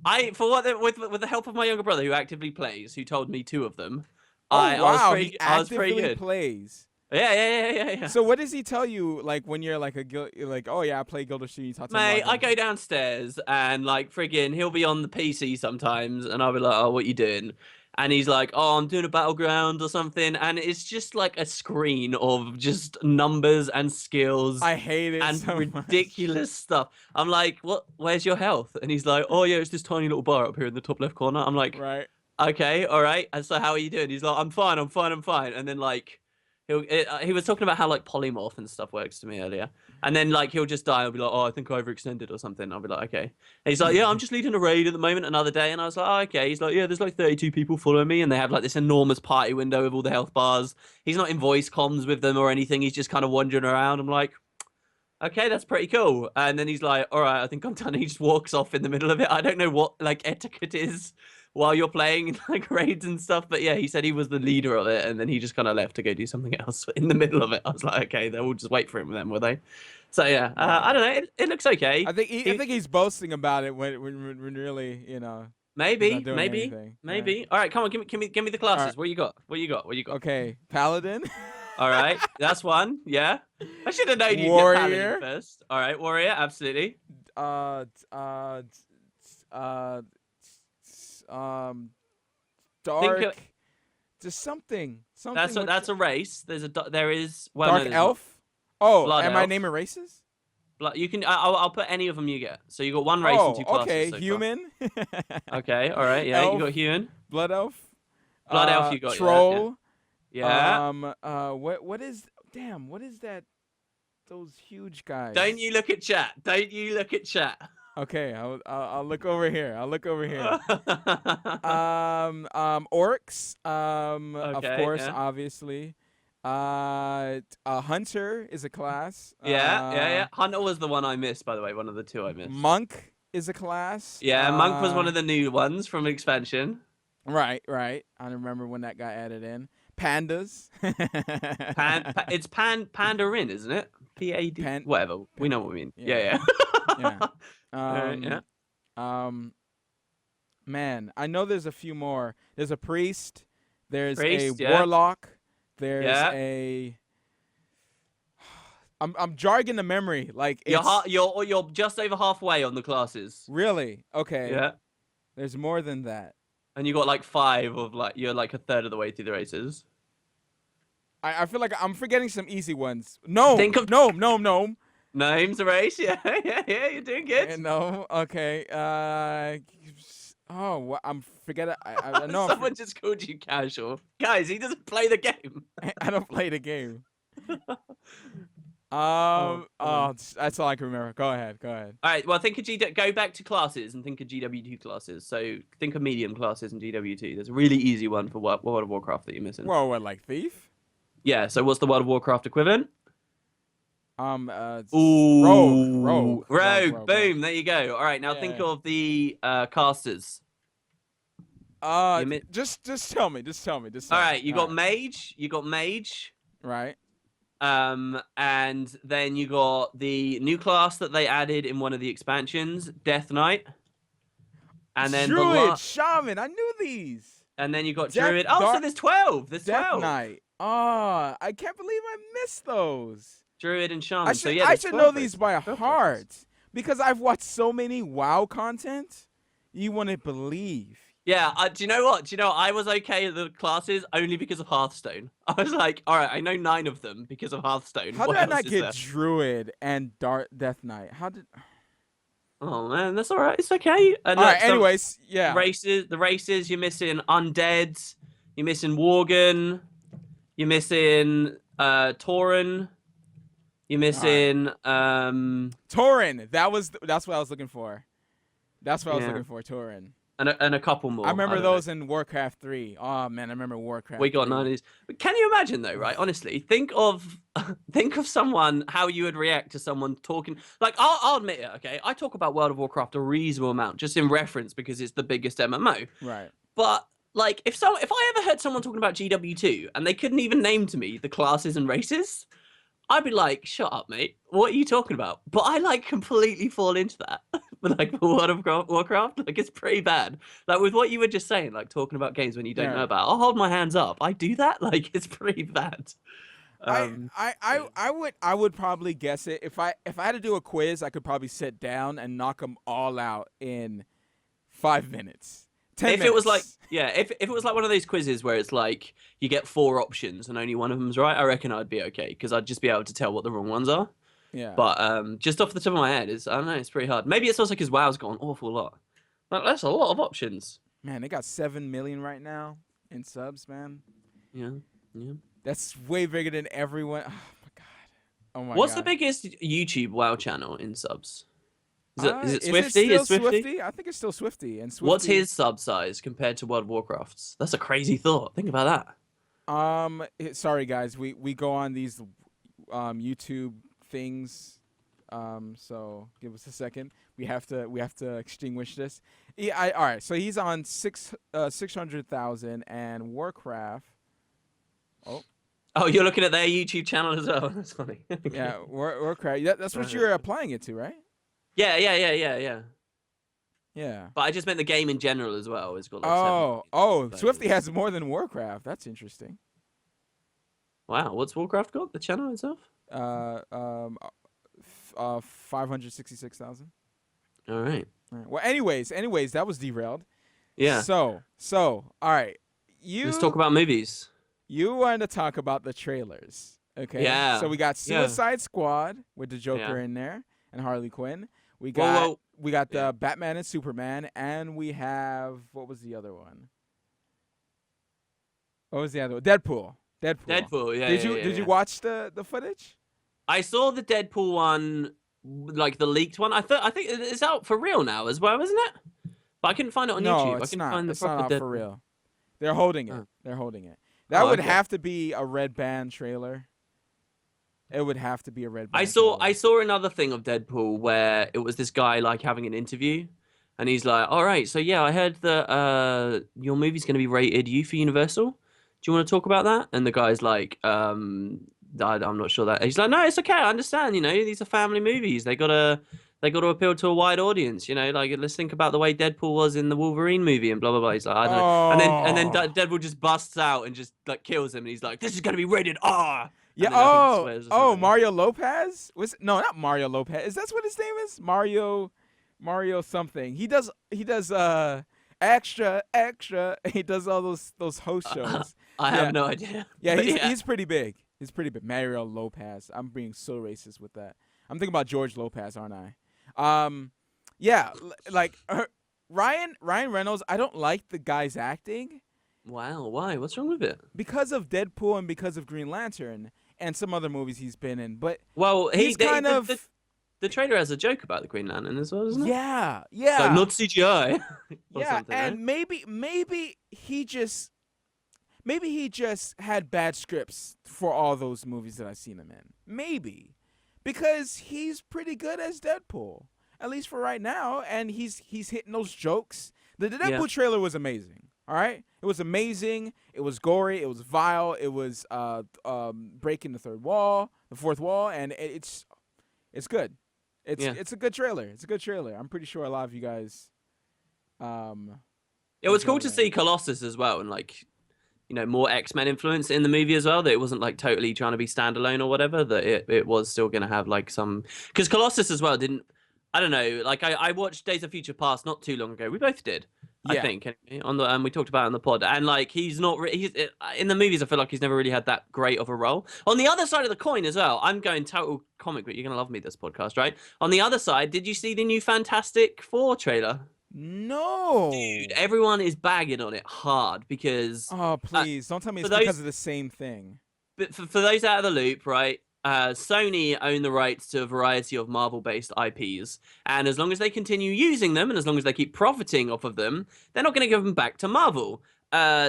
With the help of my younger brother who actively plays, who told me 2 of them. Oh wow. He I was pretty actively good. plays. Yeah. So what does he tell you? Like when you're like you're like, oh yeah, I play Guild of Sea. You talk to him Mate, about I them. go downstairs and like friggin' he'll be on the PC sometimes and I'll be like, oh, what you doing? And he's like, oh, I'm doing a battleground or something. And it's just like a screen of just numbers and skills I hate it and so ridiculous stuff. I'm like, what? Where's your health? And he's like, oh yeah, it's this tiny little bar up here in the top left corner. I'm much. like, Right. okay, all right. And so how are you doing? He's like, I'm fine. And then like, he was talking about how like polymorph and stuff works to me earlier. And then like he'll just die. I'll be like, oh, I think I overextended or something. I'll be like, okay. And he's like, yeah, I'm just leading a raid at the moment another day. And I was like, oh, okay. He's like, yeah, there's like 32 people following me, and they have like this enormous party window with all the health bars. He's not in voice comms with them or anything. He's just kind of wandering around. I'm like, okay, that's pretty cool. And then he's like, all right, I think I'm done. He just walks off in the middle of it. I don't know what like etiquette is while you're playing like raids and stuff. But yeah, he said he was the leader of it, and then he just kind of left to go do something else in the middle of it. I was like, okay, they'll just wait for him then, will they? So yeah, Wow. I don't know. It looks okay. I think he's boasting about it when really, he's not Maybe, doing maybe, anything. Yeah. maybe. All right, come on, give me the All right. classes. What you got? What you got? What you got? Okay. Paladin. All right, that's one. Yeah, I should have known you'd get paladin Warrior. first. All right, warrior, absolutely. Uh. Uh. Uh. Um. Think Dark. Just something. that's Something with that's a race. There is well, no, dark there's not. elf. Oh, Blood am I elf. naming races? You can. I'll put any of them you get. So you got one race and Oh, two classes okay. so far. Human. Okay, all right, yeah, you Elf. got human. Blood elf. Blood elf, you got yeah. Troll. Yeah. What is? Damn. What is that? Those huge guys. Don't you look at chat. Don't you look at chat. Okay, I'll look over here. I'll look over here. Orcs. Of Okay, course, yeah. obviously. A hunter is a class. Yeah. Hunter was the one I missed, by the way. One of the two I missed. Monk is a class. Yeah, monk was one of the new ones from expansion. Right. I remember when that got added in. Pandas. It's Pandarin, isn't it? P-A-D. Whatever. We know what we mean. Yeah. Yeah. Yeah. Man, I know there's a few more. There's a priest. There's Priest, a yeah. warlock. There's Yeah. a. I'm jarring the memory. Like it's You're just over halfway on the classes. really okay. Yeah. There's more than that. And you got like 5 of you're like a third of the way through the races. I feel like I'm forgetting some easy ones. No. Think of no. names a race. Yeah. You're doing good. No. Okay. Oh, I'm forgetting. I know. Someone just called you casual. Guys, he doesn't play the game. I don't play the game. Oh, That's all I can remember. Go ahead. All right. Well, think of go back to classes and think of GW2 classes. So think of medium classes and GW2. There's a really easy one for World of Warcraft that you're missing. Whoa, what, like thief? Yeah. So what's the World of Warcraft equivalent? Rogue. Boom. There you go. All right. Now think of the casters. Just tell me. All right. You got mage. Right. And then you got the new class that they added in one of the expansions, Death Knight. And then Druid, Shaman. I knew these. And then you got Druid. So there's 12. There's 12. Death Knight. Oh, I can't believe I missed those. Druid and Shaman. I should know these by heart because I've watched so many WoW content. You wouldn't believe. Yeah, do you know what? I was okay at the classes only because of Hearthstone. I was like, all right, I know 9 of them because of Hearthstone. How did I not get Druid and Death Knight? How did? Oh man, that's all right. It's okay. And all right. Anyways, yeah. The races. You're missing undead. You're missing Worgen. You're missing Tauren. You're missing Tauren. That's what I was looking for. Tauren. And a couple more. I remember those in Warcraft 3. Oh man, I remember Warcraft. We got 9 of these. But can you imagine though, right? Honestly, think of someone, how you would react to someone talking. Like I'll admit it, okay? I talk about World of Warcraft a reasonable amount, just in reference because it's the biggest MMO. Right. But like if I ever heard someone talking about GW2 and they couldn't even name to me the classes and races, I'd be like, shut up, mate. What are you talking about? But I completely fall into that. But for World of Warcraft, it's pretty bad. With what you were just saying, talking about games when you don't know about, I'll hold my hands up. I do that. It's pretty bad. I would probably guess it if I had to do a quiz. I could probably sit down and knock them all out in 5 minutes. 10 minutes. If it was one of those quizzes where it's you get 4 options and only one of them's right, I reckon I'd be okay because I'd just be able to tell what the wrong ones are. Yeah. But just off the top of my head, I don't know, it's pretty hard. Maybe it's also because WoW's got an awful lot. That's a lot of options. Man, they got 7 million right now in subs, man. Yeah. That's way bigger than everyone. Oh my god. What's the biggest YouTube WoW channel in subs? Is it Swifty? Is Swifty? I think it's still Swifty. And Swifty... What's his sub size compared to World of Warcraft's? That's a crazy thought. Think about that. Sorry guys, we go on these YouTube things. So give us a second. We have to extinguish this. All right. So he's on 600,000 and Warcraft. Oh, Oh, you're looking at their YouTube channel as well. That's funny. Okay. Yeah, Warcraft. That's what Alright. you're applying it to, right? Yeah. Yeah. But I just meant the game in general as well. It's got like 7 Oh, million Swifty players. has more than Warcraft. That's interesting. Wow, what's Warcraft got? The channel itself? Uh, um, 566,000. All right. All right. Well, anyways, that was derailed. Yeah. So, all right. Let's talk about movies. You wanted to talk about the trailers, okay? Yeah. So we got Yeah. Suicide Squad with the Joker Yeah. in there and Harley Quinn. We Well, got well, the yeah. Batman and Superman, and we have what was the other one? What was the other one? Deadpool. Deadpool. Yeah. Did you watch the footage? I saw the Deadpool one, like the leaked one. I think it's out for real now as well, isn't it? But I couldn't find it on No, YouTube. I it's couldn't not. find the It's not proper out for Deadpool. real. They're holding it. Oh. They're holding it. That Oh, would okay. have to be a red band trailer. It would have to be a red band. I saw another thing of Deadpool where it was this guy like having an interview, and he's like, "All right, so yeah, I heard that your movie's going to be rated U for Universal. Do you want to talk about that?" And the guy's like, I'm not sure that." He's like, "No, it's okay. I understand. You know, these are family movies. They gotta appeal to a wide audience. You know, like let's think about the way Deadpool was in the Wolverine movie and blah blah blah." He's like, "I don't know." And then Deadpool just busts out and just like kills him, and he's like, "This is gonna be rated R." Yeah. And then I think he swears or something. Mario Lopez no, not Mario Lopez. Is that what his name is? Mario something. He does extra. He does all those host shows. I have no idea. Yeah, But he's pretty big. He's pretty big. Mario Lopez. I'm being so racist with that. I'm thinking about George Lopez, aren't I? Yeah, like Ryan Reynolds. I don't like the guy's acting Wow, why? What's wrong with it? because of Deadpool and because of Green Lantern and some other movies he's been in. But Well, he's kind of the trailer has a joke about the Green Lantern as well, doesn't it? yeah. It's like not CGI. Or Yeah, something, and right? maybe he just had bad scripts for all those movies that I've seen him in. Maybe because he's pretty good as Deadpool, at least for right now, and he's hitting those jokes. The Deadpool trailer was amazing. All right, it was amazing. It was gory. It was vile. It was breaking the fourth wall, and it's good. It's a good trailer. It's a good trailer. I'm pretty sure a lot of you guys. It was cool to see Colossus as well, and like, you know, more X-Men influence in the movie as well. That it wasn't like totally trying to be standalone or whatever. That it was still going to have like some, because Colossus as well didn't. I don't know. Like I watched Days of Future Past not too long ago. We both did. I think on the we talked about it on the pod, and like he's not he's in the movies. I feel like he's never really had that great of a role. On the other side of the coin as well, I'm going total comic, but you're gonna love me this podcast, right? On the other side, did you see the new Fantastic Four trailer? No, Dude, everyone is bagging on it hard because oh please don't tell me it's for because those- of the same thing. but for those out of the loop, right? Sony own the rights to a variety of Marvel-based IPs, and as long as they continue using them, and as long as they keep profiting off of them, they're not going to give them back to Marvel.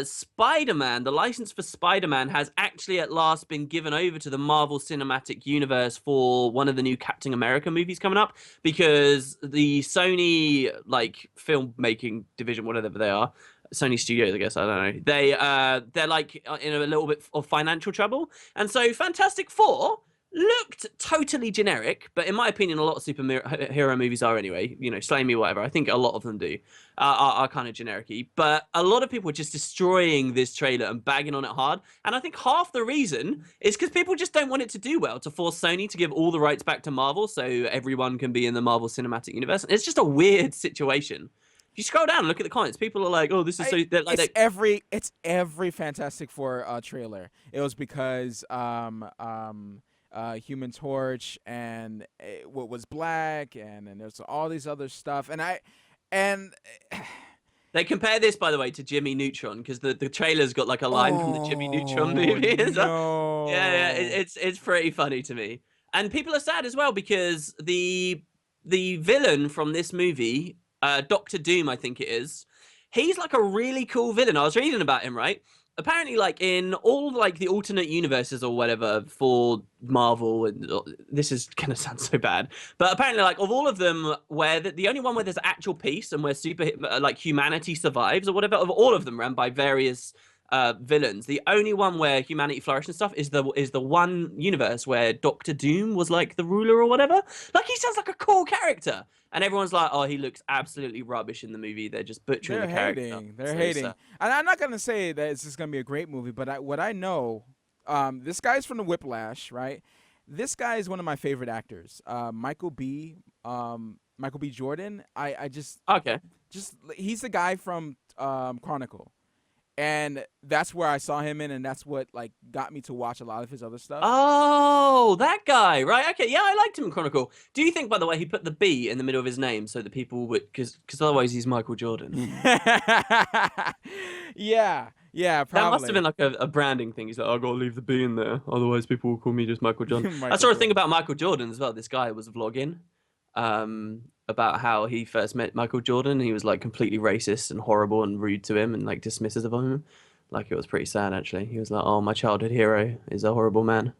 Spider-Man, the license for Spider-Man has actually at last been given over to the Marvel Cinematic Universe for one of the new Captain America movies coming up, because the Sony like filmmaking division, whatever they are, Sony Studios, I guess, I don't know. They're like in a little bit of financial trouble, and so Fantastic Four looked totally generic, but in my opinion, a lot of superhero movies are anyway. You know, slay me, whatever. I think a lot of them do are kind of generic-y, but a lot of people are just destroying this trailer and bagging on it hard. And I think half the reason is because people just don't want it to do well, to force Sony to give all the rights back to Marvel so everyone can be in the Marvel Cinematic Universe. And it's just a weird situation. If you scroll down and look at the comments, people are like, "Oh, this is so." Like, it's every Fantastic Four trailer. It was because Human Torch and what was black, and there's all these other stuff, and they compare this, by the way, to Jimmy Neutron because the trailer's got like a line from the Jimmy Neutron movie. No. Yeah, it's pretty funny to me, and people are sad as well because the villain from this movie, Doctor Doom, I think it is. He's like a really cool villain. I was reading about him, right? Apparently, like in all like the alternate universes or whatever for Marvel, and this is gonna sound so bad, but apparently, like of all of them, where the only one where there's actual peace and where super like humanity survives or whatever, of all of them ran by various villains. The only one where humanity flourished and stuff is the one universe where Doctor Doom was like the ruler or whatever. Like he sounds like a cool character, and everyone's like, "Oh, he looks absolutely rubbish in the movie. They're just butchering the character." They're hating. And I'm not gonna say that it's just gonna be a great movie, but what I know, this guy's from the Whiplash, right? This guy is one of my favorite actors, Michael B. Jordan. I just Okay. he's the guy from Chronicle. And that's where I saw him in, and that's what like got me to watch a lot of his other stuff. Oh, that guy, right? Okay, yeah, I liked him in Chronicle. Do you think, by the way, he put the B in the middle of his name so that people would, because otherwise he's Michael Jordan. Yeah, probably. That must have been like a branding thing. He's like, I gotta leave the B in there, otherwise people will call me just Michael Jordan. I saw a thing about Michael Jordan as well. This guy was vlogging, about how he first met Michael Jordan. He was like completely racist and horrible and rude to him and like dismissive of him. Like it was pretty sad actually. He was like, "Oh, my childhood hero is a horrible man."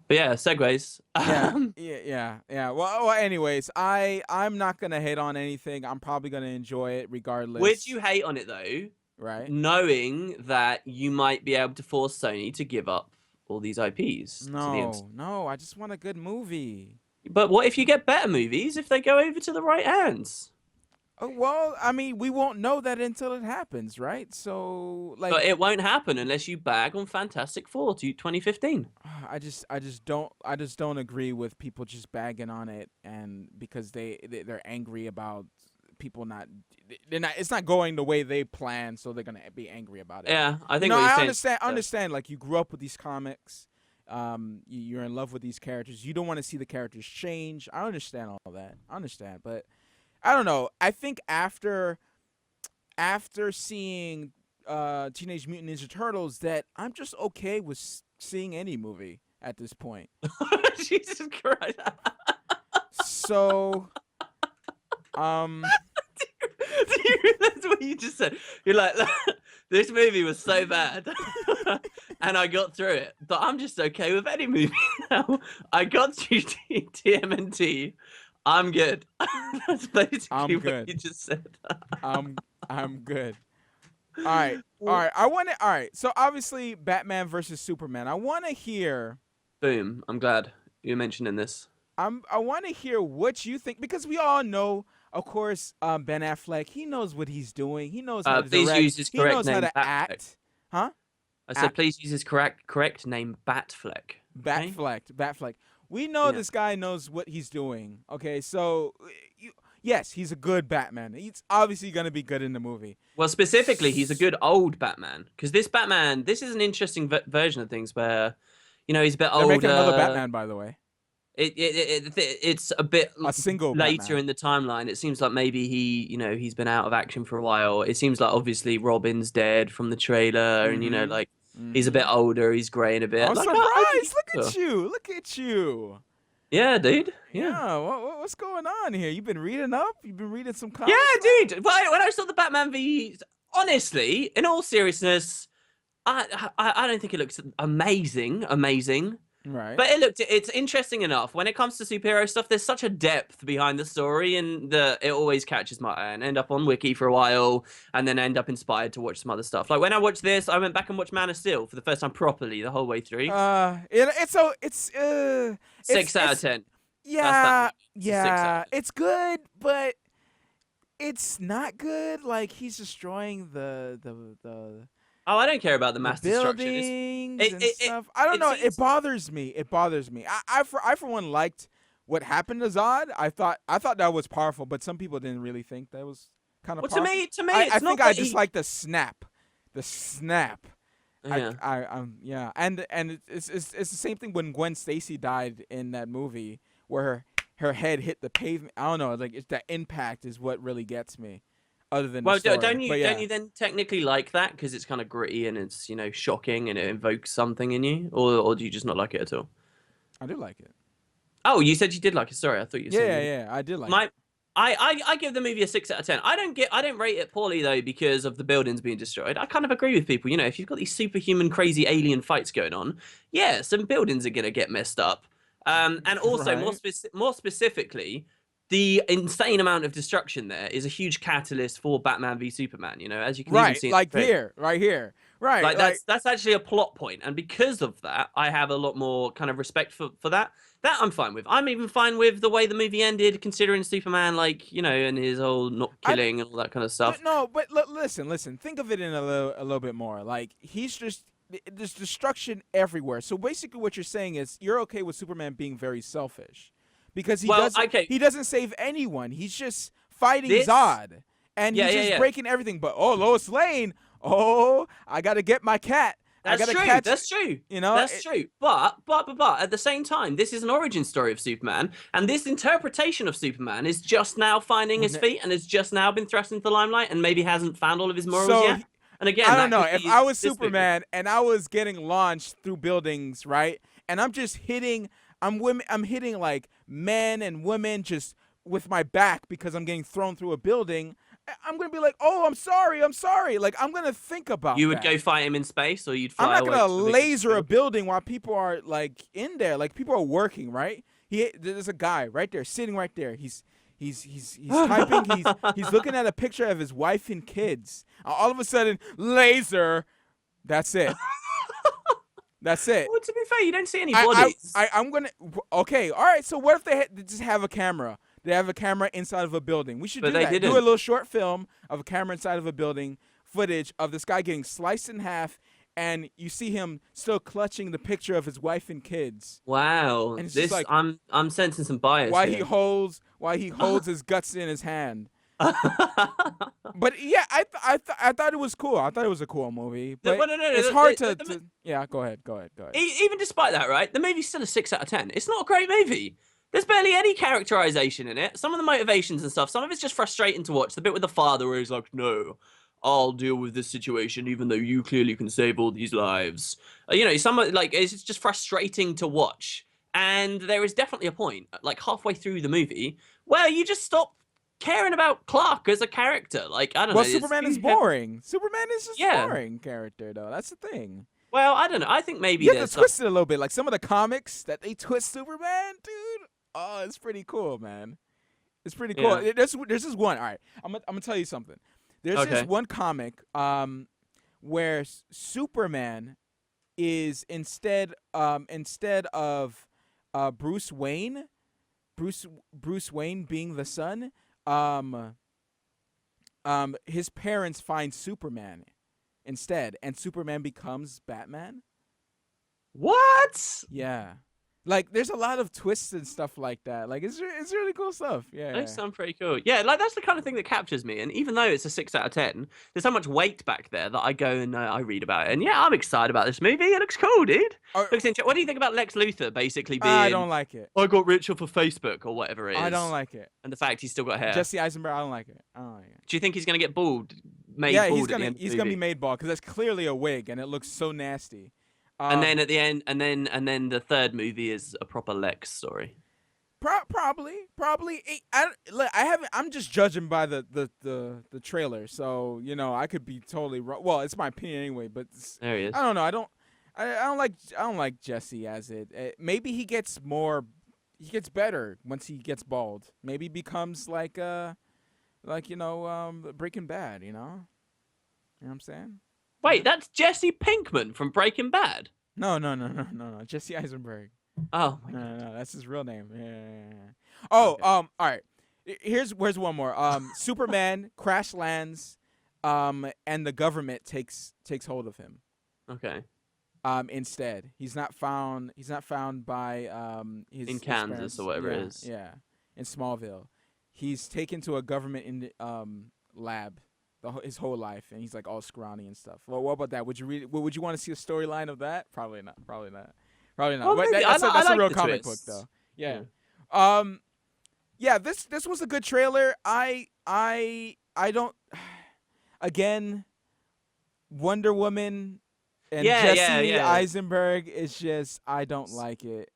But yeah, segues. Yeah. Well, anyways, I'm not gonna hate on anything. I'm probably gonna enjoy it regardless. Would you hate on it though? Right. Knowing that you might be able to force Sony to give up all these IPs. No. I just want a good movie. But what if you get better movies if they go over to the right hands? Well, I mean, we won't know that until it happens, right? So, like, but it won't happen unless you bag on Fantastic Four to 2015. I just don't agree with people just bagging on it, and because they're angry about people not. It's not going the way they planned, so they're gonna be angry about it. Yeah, I think. I understand. Like, you grew up with these comics. You're in love with these characters. You don't want to see the characters change. I understand all that. But I don't know. I think after seeing Teenage Mutant Ninja Turtles, that I'm just okay with seeing any movie at this point. Jesus Christ. So, that's what you just said. You're like, this movie was so bad, and I got through it. But I'm just okay with any movie now. I got through TMNT. I'm good. That's basically what you just said. I'm good. All right. All right. So obviously, Batman versus Superman. I want to hear. Boom. I'm glad you're mentioning this. I want to hear what you think, because we all know, of course, Ben Affleck. He knows what he's doing. He knows how to please direct. use his correct he knows name, how to Batfleck. act. Huh? I said, please use his correct name, Batfleck. Okay? Batfleck. We know this guy knows what he's doing. Okay, so yes, he's a good Batman. He's obviously going to be good in the movie. Well, specifically, he's a good old Batman, because this Batman, this is an interesting version of things where, you know, he's a bit older. They're making another Batman, by the way. It's a bit single later Batman. in the timeline. It seems like maybe he's been out of action for a while. It seems like obviously Robin's dead from the trailer, and like he's a bit older, he's graying a bit. I'm like, surprised! Look at you! Yeah, dude. Yeah. What's going on here? You've been reading up? You've been reading some comics? Yeah, dude. When I saw the Batman v, honestly, in all seriousness, I don't think it looks amazing. Right. But it's interesting enough. When it comes to superhero stuff, there's such a depth behind the story, and it always catches my eye, and end up on Wiki for a while, and then end up inspired to watch some other stuff. Like when I watched this, I went back and watched Man of Steel for the first time properly the whole way through. It's 6 out of 10. Yeah, it's good, but it's not good. Like, he's destroying the Oh, I don't care about the mass destruction. Buildings and stuff. I don't know. It bothers me. I for one liked what happened to Zod. I thought that was powerful, but some people didn't really think that was kind of powerful. To me, I think I just like the snap. Yeah. And it's the same thing when Gwen Stacy died in that movie, where her head hit the pavement. I don't know. Like, it's that impact is what really gets me. Other than well, the story. don't you then technically like that because it's kind of gritty and it's shocking and it invokes something in you, or do you just not like it at all? I do like it. Oh, you said you did like it. Sorry, I thought you said yeah, I did like it. I give the movie a 6 out of 10. I don't rate it poorly though because of the buildings being destroyed. I kind of agree with people. If you've got these superhuman crazy alien fights going on, yeah, some buildings are gonna get messed up. And also more specifically, the insane amount of destruction there is a huge catalyst for Batman v Superman. As you can even see. Right here. Right. Like that's actually a plot point, and because of that, I have a lot more kind of respect for that. That I'm fine with. I'm even fine with the way the movie ended, considering Superman, like, you know, and his whole not I killing and all that kind of stuff. no, but listen. Think of it in a little bit more. Like he's just there's destruction everywhere. So basically, what you're saying is you're okay with Superman being very selfish, because Well, okay, he doesn't save anyone. He's just fighting this, Zod, and yeah, he's yeah, just yeah. breaking everything. But Lois Lane, I gotta get my cat. I That's gotta true. catch. That's true. You know, That's true. But at the same time, this is an origin story of Superman, and this interpretation of Superman is just now finding his feet and has just now been thrust into the limelight, and maybe hasn't found all of his morals so yet. And again, I don't that know. could If be I was this movie. Superman and I was getting launched through buildings, right, and I'm just hitting, I'm hitting like men and women just with my back because I'm getting thrown through a building. I'm gonna be like, oh, I'm sorry. Like I'm gonna think about. You would that. go fight him in space, or you'd I'm fly not away gonna to the big laser a field? building while people are like in there. Like people are working, right? There's a guy right there, sitting right there. He's typing. He's looking at a picture of his wife and kids. All of a sudden, laser. That's it. That's it. Well, to be fair, you don't see any bodies. I'm gonna. Okay, all right. So what if they just have a camera? They have a camera inside of a building. We should But do they that. Do didn't. a little short film of a camera inside of a building, footage of this guy getting sliced in half, and you see him still clutching the picture of his wife and kids. Wow, And it's this just like I'm sensing some bias why here. he holds his guts in his hand. But yeah, I thought it was cool. I thought it was a cool movie. But Well, no, it's hard to yeah. Go ahead. Even despite that, right? The movie's still a 6 out of 10. It's not a great movie. There's barely any characterization in it. Some of the motivations and stuff, some of it's just frustrating to watch. The bit with the father where he's like, no, I'll deal with this situation even though you clearly can save all these lives. You know, some like it's just frustrating to watch. And there is definitely a point, like halfway through the movie, where you just stop caring about Clark as a character. Like, I don't know. Well, Superman is boring. Superman is just a boring character, though. That's the thing. Well, I don't know. I think maybe you have to twist it a little bit. Like some of the comics that they twist Superman, dude. Oh, it's pretty cool, man. It's pretty cool. Yeah. There's this one. All right, I'm gonna tell you something. There's this one comic where Superman is instead of Bruce Wayne being the son, his parents find Superman instead, and Superman becomes Batman. What? Yeah. Like, there's a lot of twists and stuff like that. Like, it's really cool stuff. Yeah. Those sound pretty cool. Yeah, like that's the kind of thing that captures me. And even though it's a 6 out of 10, there's so much weight back there that I go and I read about it. And yeah, I'm excited about this movie. It looks cool, dude. Looks interesting. What do you think about Lex Luthor basically being? I don't like it. I got rich off of Facebook or whatever it is. I don't like it. And the fact he's still got hair. Jesse Eisenberg, I don't like it. Do you think he's gonna get bald? Yeah, bald he's gonna be made bald because that's clearly a wig and it looks so nasty. And then at the end, and then the third movie is a proper Lex story. Probably. I'm just judging by the trailer, so you know I could be totally wrong. Well, it's my opinion anyway, but There he is. I don't know. I don't like Jesse as it. Maybe he gets better once he gets bald. Maybe he becomes like Breaking Bad. You know what I'm saying? Wait, that's Jesse Pinkman from Breaking Bad. No. Jesse Eisenberg. Oh my God. No, that's his real name. Yeah. Oh, Okay. all right. Where's one more. Superman crash lands, and the government takes hold of him. Okay. Instead, he's not found by his In his Kansas parents. or whatever Yeah, it is. Yeah, in Smallville, he's taken to a government lab. His whole life, and he's like all scrawny and stuff. Well, what about that? Would you read? Would you want to see a storyline of that? Probably not. Well, but maybe. that's I a like real the comic twists. book, though. Yeah. Yeah. This was a good trailer. I don't. Again, Wonder Woman and Jesse Eisenberg is just, I don't like it.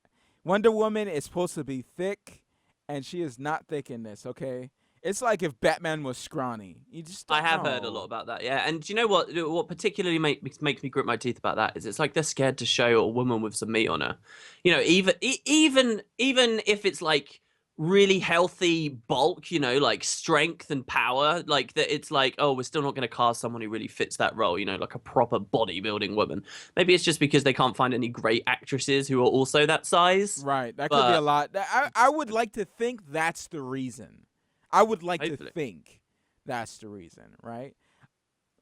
Wonder Woman is supposed to be thick, and she is not thick in this. Okay. It's like if Batman was scrawny. You just don't I have know. heard a lot about that, yeah. And do you know what? What particularly makes me grit my teeth about that is it's like they're scared to show a woman with some meat on her. You know, even if it's like really healthy bulk, you know, like strength and power, like that. It's like, oh, we're still not going to cast someone who really fits that role, you know, like a proper bodybuilding woman. Maybe it's just because they can't find any great actresses who are also that size. Right. That could be a But lot. I would like to think that's the reason. I would like to hopefully. think that's the reason, right?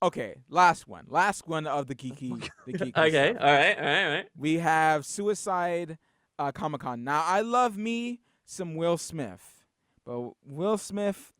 Okay, last one. Last one of the geeky Okay, stuff. all right, all right, all right. We have Suicide Comic-Con. Now, I love me some Will Smith. But Will Smith,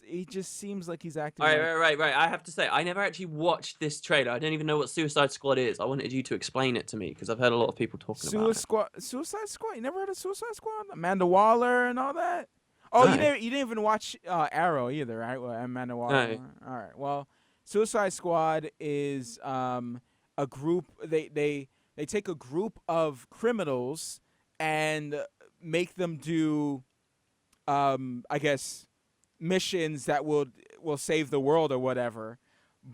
he just seems like he's acting All right, like... right. I have to say, I never actually watched this trailer. I don't even know what Suicide Squad is. I wanted you to explain it to me because I've heard a lot of people talking about it. Suicide Squad? You never heard of Suicide Squad? Amanda Waller and all that? Oh, No. you didn't even watch Arrow either, right? Well, Amanda Waller. No. All right. Well, Suicide Squad is a group. They take a group of criminals and make them do, I guess, missions that will save the world or whatever.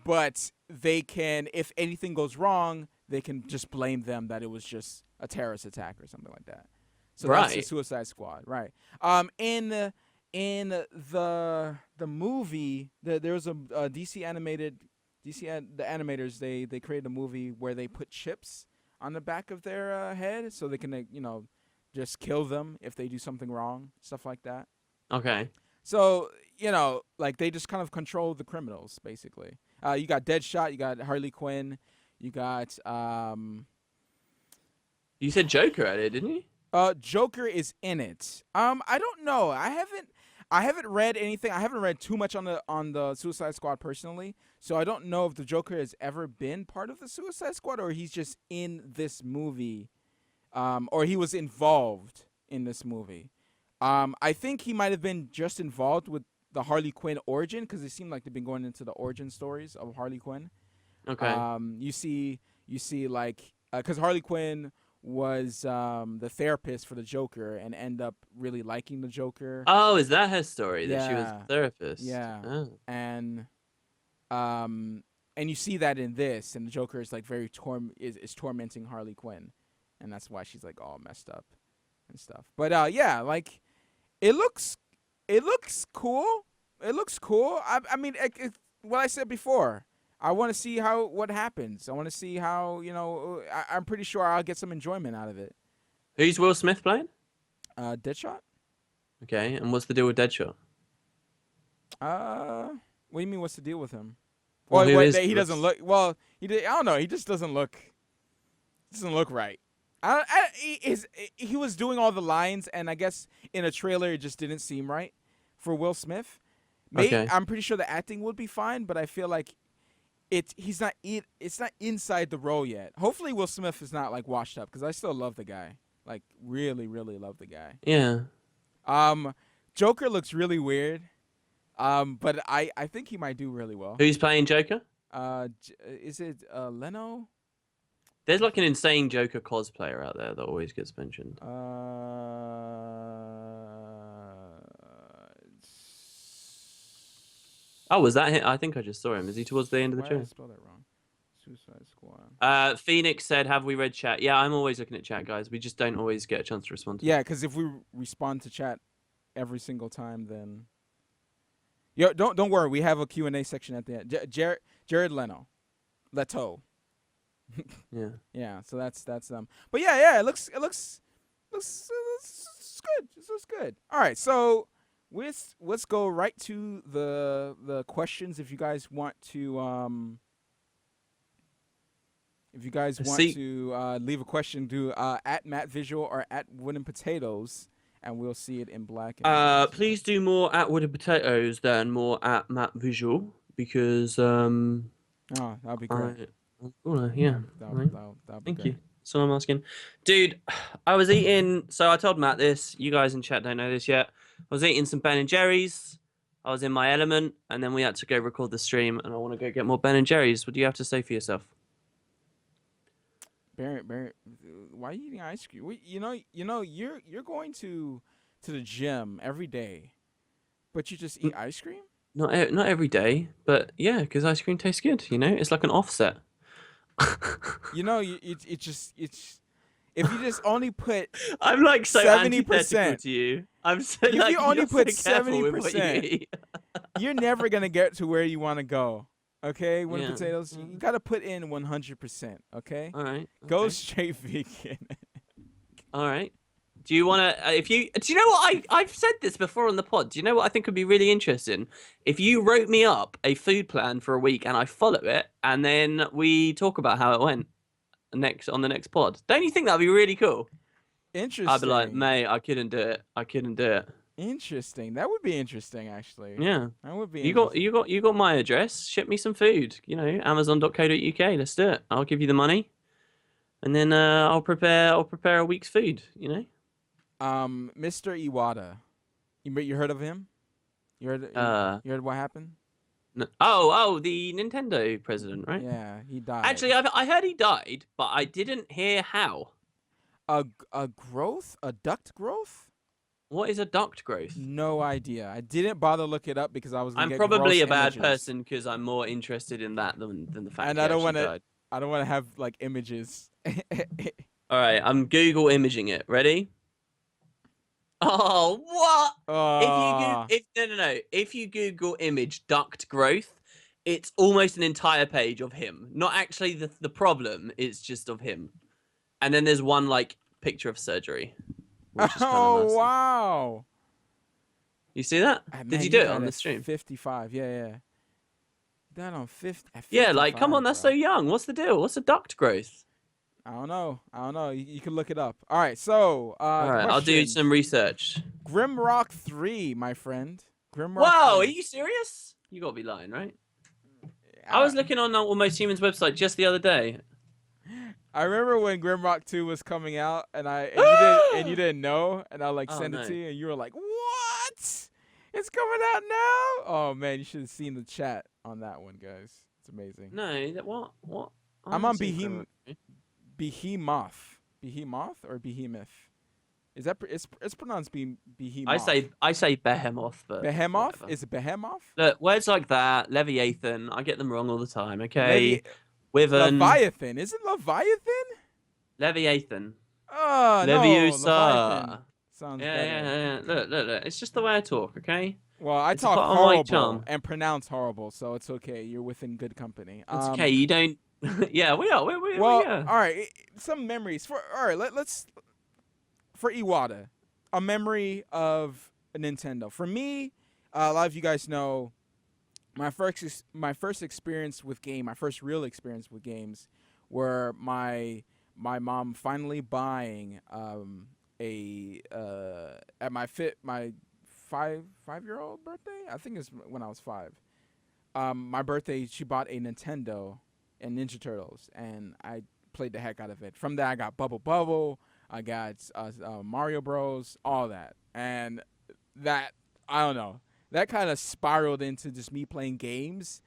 But they can, if anything goes wrong, they can just blame them that it was just a terrorist attack or something like that. So that's the Right. Suicide Squad, right? In the movie, there was a DC animated the animators they created a movie where they put chips on the back of their head so they can just kill them if they do something wrong, stuff like that. Okay. So like they just kind of control the criminals basically. You got Deadshot, you got Harley Quinn, you got You said Joker at it, didn't you? Joker is in it. I don't know. I haven't read anything. I haven't read too much on the Suicide Squad personally, so I don't know if the Joker has ever been part of the Suicide Squad or he's just in this movie, or he was involved in this movie. I think he might have been just involved with the Harley Quinn origin because it seemed like they've been going into the origin stories of Harley Quinn. Okay. You see like because Harley Quinn was the therapist for the Joker and end up really liking the Joker. Oh, is that her story? That she was Yeah. a therapist? Yeah. Oh. And you see that in this, and the Joker is like very is tormenting Harley Quinn, and that's why she's like all messed up and stuff. But yeah, like it looks cool. It looks cool. I mean, what I said before. I want to see what happens. I want to see how I'm pretty sure I'll get some enjoyment out of it. Who's Will Smith playing? Deadshot. Okay, and what's the deal with Deadshot? What do you mean? What's the deal with him? Well, Well, he doesn't look. Well, I don't know. He just doesn't look. Doesn't look right. He was doing all the lines, and I guess in a trailer it just didn't seem right for Will Smith. Okay. I'm pretty sure the acting would be fine, but I feel like it's not inside the role yet. Hopefully Will Smith is not like washed up because I still love the guy. Like really, really love the guy. Yeah. Joker looks really weird. But I think he might do really well. Who's playing Joker? Is it Leno? There's like an insane Joker cosplayer out there that always gets mentioned. Oh, was that him? I think I just saw him. Is he towards the end of the Why did I trailer? spell that wrong? Suicide Squad. Phoenix said, "Have we read chat?" Yeah, I'm always looking at chat, guys. We just don't always get a chance to respond to Yeah, because if we respond to chat every single time, then don't worry. We have a Q&A section at the end. Jared Leto. Yeah. Yeah, so that's But yeah, it looks good. It looks good. All right, so let's go right to the questions. If you guys want to leave a question, do at Matt Visual or at Wooden Potatoes, and we'll see it in black. Please do more at Wooded Potatoes than more at Matt Visual because oh, that'd be great. Yeah. That'd be Thank great. you. So I'm asking, dude. I was eating. So I told Matt this. You guys in chat don't know this yet. I was eating some Ben and Jerry's. I was in my element, and then we had to go record the stream, and I want to go get more Ben and Jerry's. What do you have to say for yourself? Barrett, why are you eating ice cream? You're going to the gym every day, but you just eat ice cream? Not every day, but yeah, because ice cream tastes good. You know, it's like an offset. It's if you just only put I'm like so antithetical 70%, to you. I'm so if like you only you're put so careful with what you 70%, eat. you're never gonna get to where you want to go. Okay, when Yeah. potatoes, you gotta put in 100%. Okay, All right. go Okay. straight vegan. All right. Do you want to? If you do, you know what I've said this before on the pod. Do you know what I think would be really interesting? If you wrote me up a food plan for a week and I follow it, and then we talk about how it went next on the next pod. Don't you think that'd be really cool? I'd be like, Interesting. mate, I couldn't do it. I couldn't do it. Interesting. That would be interesting, actually. Yeah. That would be You got interesting. you got you got my address. Ship me some food. You know, Amazon.co.uk. Let's do it. I'll give you the money, and then I'll prepare a week's food. You know. Mr. Iwata. You heard of him? You heard Uh. you heard what happened? Oh, the Nintendo president, right? Yeah, he died. Actually, I heard he died, but I didn't hear how. A growth? A duct growth? What is a duct growth? No idea. I didn't bother to look it up because I was gonna I'm get probably gross a bad images. person because I'm more interested in that than the fact And he I don't actually want to. died. I don't want to have like images. All right, I'm Google imaging it. Ready? Oh, what? If you Google, Oh, if you Google image duct growth, it's almost an entire page of him. Not actually the problem, it's just of him. And then there's one like picture of surgery, which is kind of oh nasty. wow. You see that? Man, Did you he do it died on the at stream? 55. Yeah, yeah. Died on 50. At Yeah, like come 55, on, that's bro. so young. What's the deal? What's a duct growth? I don't know. I don't know. You can look it up. All right. So, All right, I'll do question. some research. Grimrock 3, my friend. Grimrock Whoa, are 3. you serious? You gotta be lying, right? I was looking on Almost Human's website just the other day. I remember when Grimrock 2 was coming out, and you didn't know, and I like Oh, sent it no. to you, and you were like, "What? It's coming out now?" Oh man, you should have seen the chat on that one, guys. It's amazing. No, that what? What? I I'm haven't on seen Grimrock. Behemoth. Behemoth or Behemoth? Is that it's pronounced Behemoth? I say behemoth, but Behemoth? whatever. Is it Behemoth? Look, words like that, Leviathan, I get them wrong all the time. Okay, Wyvern, Leviathan. Is it Leviathan? Leviathan, Oh no, Leviathan Leviosa. sounds Yeah, better. yeah, yeah. Look. It's just the way I talk. Okay. Well, I It's a talk part of my horrible charm. and pronounce horrible, so it's okay. You're within good company. It's okay. You don't. Yeah, we are. Well, yeah. all right. Some memories for. All right, let's for Iwata, a memory of a Nintendo. For me, a lot of you guys know my first experience with my first real experience with games, were my mom finally buying at my 5-year-old birthday. I think it's when I was 5. My birthday, she bought a Nintendo and Ninja Turtles, and I played the heck out of it. From there, I got Bubble Bubble, I got Mario Bros, all that, and that I don't know. That kind of spiraled into just me playing games.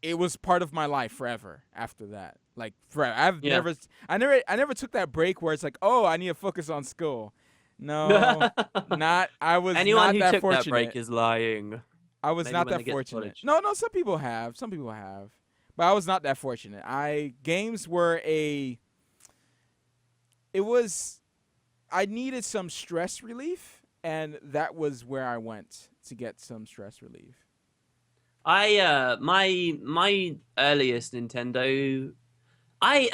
It was part of my life forever after that. Like forever. Yeah. I never took that break where it's like, oh, I need to focus on school. No, not. I was Anyone not who that took fortunate. that break is lying. I was Maybe not when that they get to fortunate. college. No, some people have. Some people have. But I was not that fortunate. Games were I needed some stress relief, and that was where I went to get some stress relief. My earliest Nintendo, I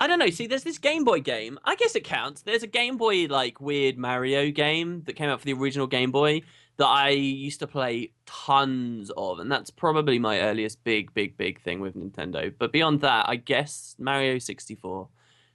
don't know. See, there's this Game Boy game. I guess it counts. There's a Game Boy like weird Mario game that came out for the original Game Boy that I used to play tons of, and that's probably my earliest big thing with Nintendo. But beyond that, I guess Mario 64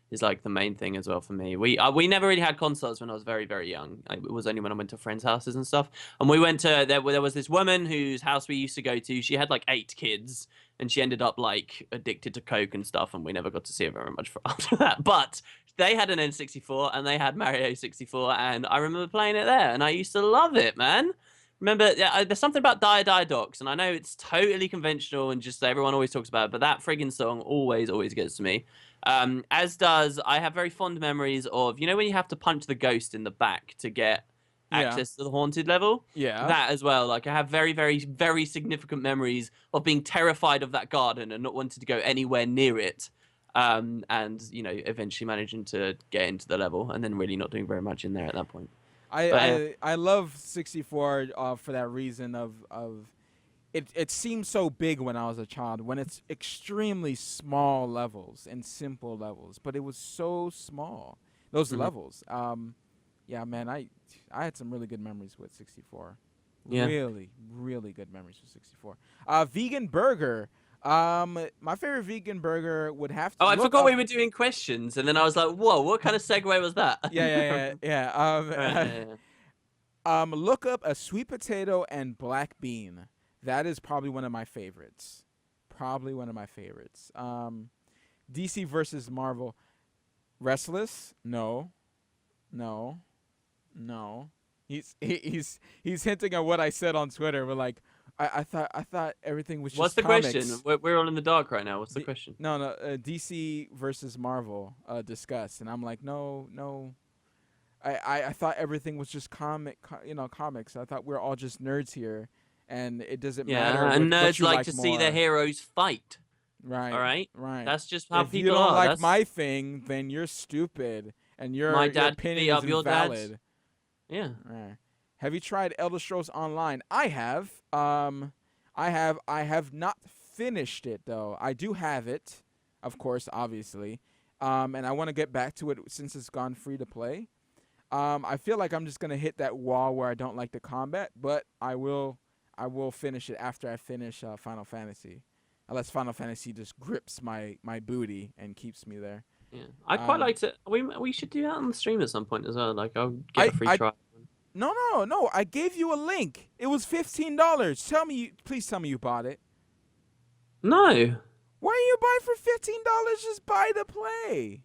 is like the main thing as well for me. We never really had consoles when I was very young. It was only when I went to friends' houses and stuff. And we went to there was this woman whose house we used to go to. She had like 8 kids, and she ended up like addicted to coke and stuff, and we never got to see her very much after that. But they had an N64 and they had Mario 64, and I remember playing it there, and I used to love it, man. Remember, there's something about Die Docs, and I know it's totally conventional and just everyone always talks about it, but that friggin' song always gets to me. As does, I have very fond memories of, when you have to punch the ghost in the back to get access to the haunted level? Yeah. That as well. Like, I have very significant memories of being terrified of that garden and not wanting to go anywhere near it. and eventually managing to get into the level, and then really not doing very much in there at that point. I love 64 for that reason of it seemed so big when I was a child, when it's extremely small levels and simple levels, but it was so small, those levels. Yeah, man, I had some really good memories with 64. Yeah. Really, really good memories with 64. Vegan burger. My favorite vegan burger would have to. Oh, I look forgot up, we were doing questions, and then I was like, "Whoa, what kind of segue was that?" Yeah. Look up a sweet potato and black bean. That is probably one of my favorites. DC versus Marvel. Restless? No. He's hinting at what I said on Twitter. But like, I thought everything was just. What's the comics. question? We're all in the dark right now. What's the question? No. DC versus Marvel. Discuss, and I'm like, no. I thought everything was just comics. I thought we're all just nerds here, and it doesn't matter. Yeah, and nerds like to more. see their heroes fight. Right. All right. Right. That's just how if people you don't are. like my thing, then you're stupid, and your opinion is invalid. Yeah. Right. Have you tried Elder Scrolls Online? I have. I have not finished it though. I do have it, of course, obviously. And I want to get back to it since it's gone free to play. I feel like I'm just gonna hit that wall where I don't like the combat, but I will finish it after I finish Final Fantasy, unless Final Fantasy just grips my booty and keeps me there. Yeah, I'd quite like to. We should do that on the stream at some point as well. Like, I'll get a free trial. No. I gave you a link. It was $15. Please tell me you bought it. No. Why are you buying for $15? Just buy the play.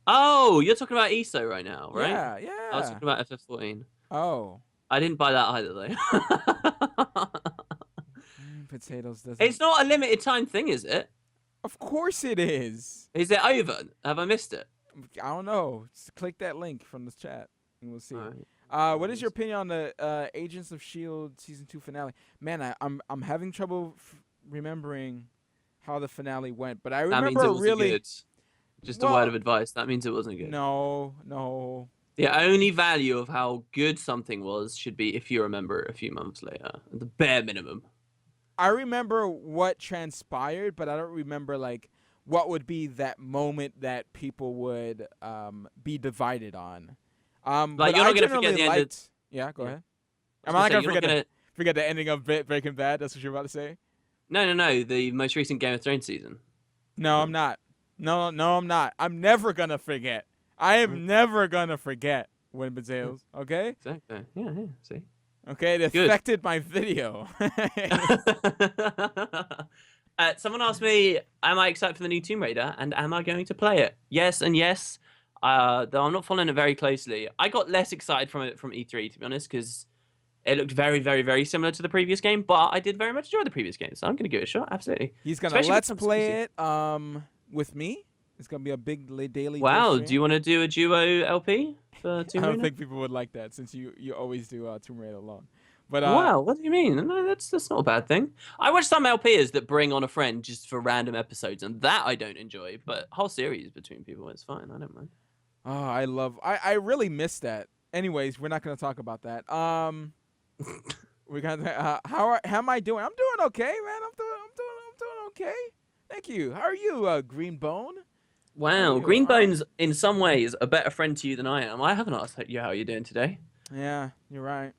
Oh, you're talking about ESO right now, right? Yeah. I was talking about FF14. Oh. I didn't buy that either, though. Potatoes doesn't. It's not a limited time thing, is it? Of course it is. Is it over? Have I missed it? I don't know. Just click that link from the chat, and we'll see. Right. What is your opinion on the Agents of S.H.I.E.L.D. season 2 finale? Man, I'm having trouble remembering how the finale went, but I remember that means it wasn't really good. Just a word of advice. That means it wasn't good. No. The only value of how good something was should be if you remember it a few months later. The bare minimum. I remember what transpired, but I don't remember like what would be that moment that people would be divided on. Like, you're not gonna forget the end of... Yeah, go ahead. I'm not gonna forget the ending of Breaking Bad. That's what you're about to say. No. The most recent Game of Thrones season. No, I'm not. No, I'm not. I'm never gonna forget. I am never gonna forget Win Potatoes. Okay. Exactly. Yeah. See. Okay, it affected my video. Someone asked me, am I excited for the new Tomb Raider, and am I going to play it? Yes and yes. Though I'm not following it very closely. I got less excited from it from E3, to be honest, because it looked very, very, very similar to the previous game, but I did very much enjoy the previous game, so I'm going to give it a shot, absolutely. He's going to let's play it with me. It's going to be a big daily Wow, do you want to do a duo LP for Tomb Raider? I don't think people would like that, since you always do Tomb Raider alone. But wow, what do you mean? No, that's not a bad thing. I watch some LPs that bring on a friend just for random episodes, and that I don't enjoy, but whole series between people, it's fine, I don't mind. Oh, I really miss that. Anyways, we're not going to talk about that. We got how am I doing? I'm doing okay, man. I'm doing okay. Thank you. How are you, Green Bone? Wow, Green Bone's in some ways a better friend to you than I am. I haven't asked you how you're doing today. Yeah, you're right.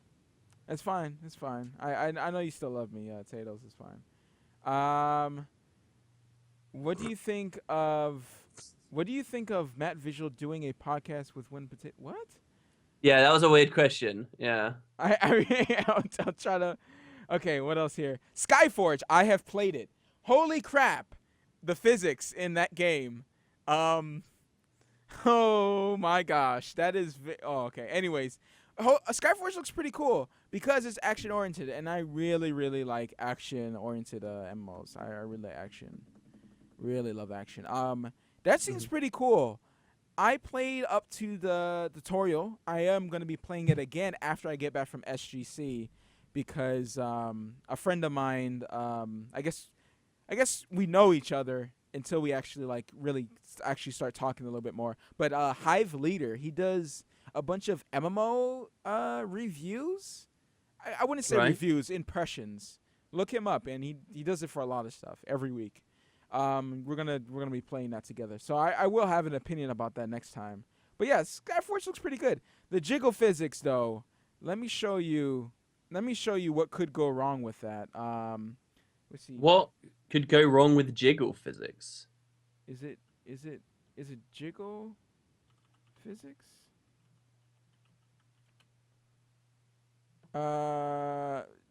It's fine. It's fine. I know you still love me. Tatoes is fine. What do you think of Matt Visual doing a podcast with Win Potato? What? Yeah, that was a weird question. Yeah. I'll try to. Okay, what else here? Skyforge. I have played it. Holy crap! The physics in that game. Oh my gosh, that is. Okay. Anyways, Skyforge looks pretty cool because it's action oriented, and I really, really like action oriented MMOs. I really like action. Really love action. That seems pretty cool. I played up to the tutorial. I am going to be playing it again after I get back from SGC because a friend of mine, I guess we know each other until we actually like really actually start talking a little bit more. But Hive Leader, he does a bunch of MMO reviews. I wouldn't say Right. reviews, impressions. Look him up, and he does it for a lot of stuff every week. We're gonna be playing that together, so I will have an opinion about that next time. But yeah, Skyforge looks pretty good. The jiggle physics, though, let me show you. Let me show you what could go wrong with that. Let's see. What could go wrong with jiggle physics? Is it jiggle physics?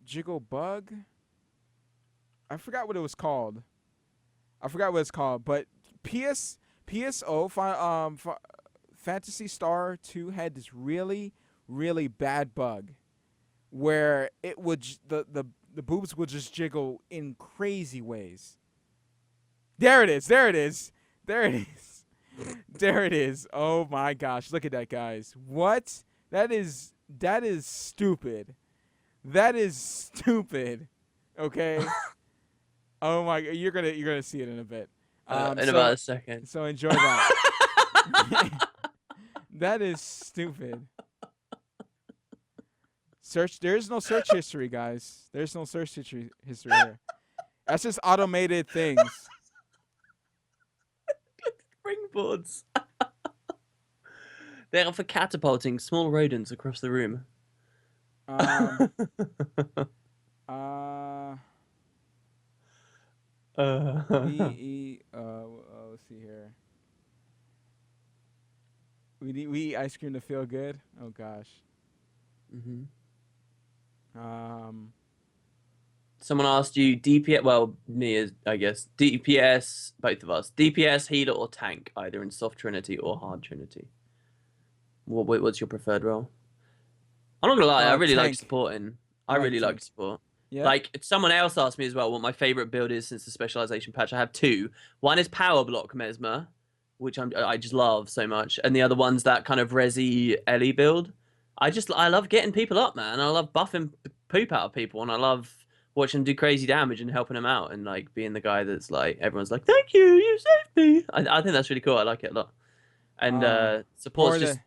Jiggle bug. I forgot what it was called. But Fantasy Star 2 had this really, really bad bug where it would the boobs would just jiggle in crazy ways. There it is. Oh my gosh, look at that, guys. What? That is stupid. Okay? Oh my, you're going to see it in a bit. In about a second. So enjoy that. That is stupid. There's no search history, guys. There's no search history here. That's just automated things. Springboards. They're for catapulting small rodents across the room. Let's see here. We eat ice cream to feel good. Oh gosh. Someone asked you DPS. Well, me as I guess DPS. Both of us. DPS, healer, or tank, either in soft Trinity or hard Trinity. What's your preferred role? I'm not gonna lie. I really like tank. supporting. I really like support. Yeah. Like someone else asked me as well what my favorite build is since the specialization patch. I have two. One is Power Block Mesmer, which I just love so much, and the other one's that kind of Resi Ellie build. I love getting people up, man. I love buffing poop out of people, and I love watching them do crazy damage and helping them out, and like being the guy that's like everyone's like, "Thank you, you saved me." I think that's really cool. I like it a lot. And support's just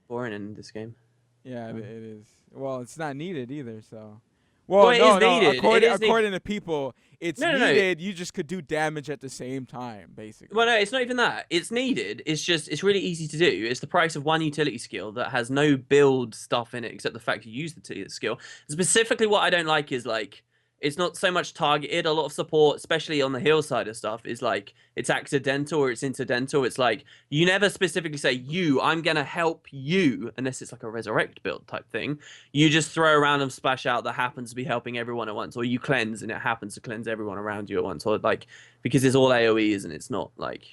boring in this game. Yeah, it is. Well, it's not needed either. So, well, it is needed. According to people, it's needed. No. You just could do damage at the same time, basically. Well, no, it's not even that. It's needed. It's really easy to do. It's the price of one utility skill that has no build stuff in it except the fact you use the utility skill. Specifically, what I don't like is like it's not so much targeted. A lot of support, especially on the heal side of stuff, is like it's accidental or it's incidental. It's like you never specifically say I'm gonna help you unless it's like a resurrect build type thing. You just throw a random splash out that happens to be helping everyone at once, or you cleanse and it happens to cleanse everyone around you at once, or like because it's all AoEs and it's not like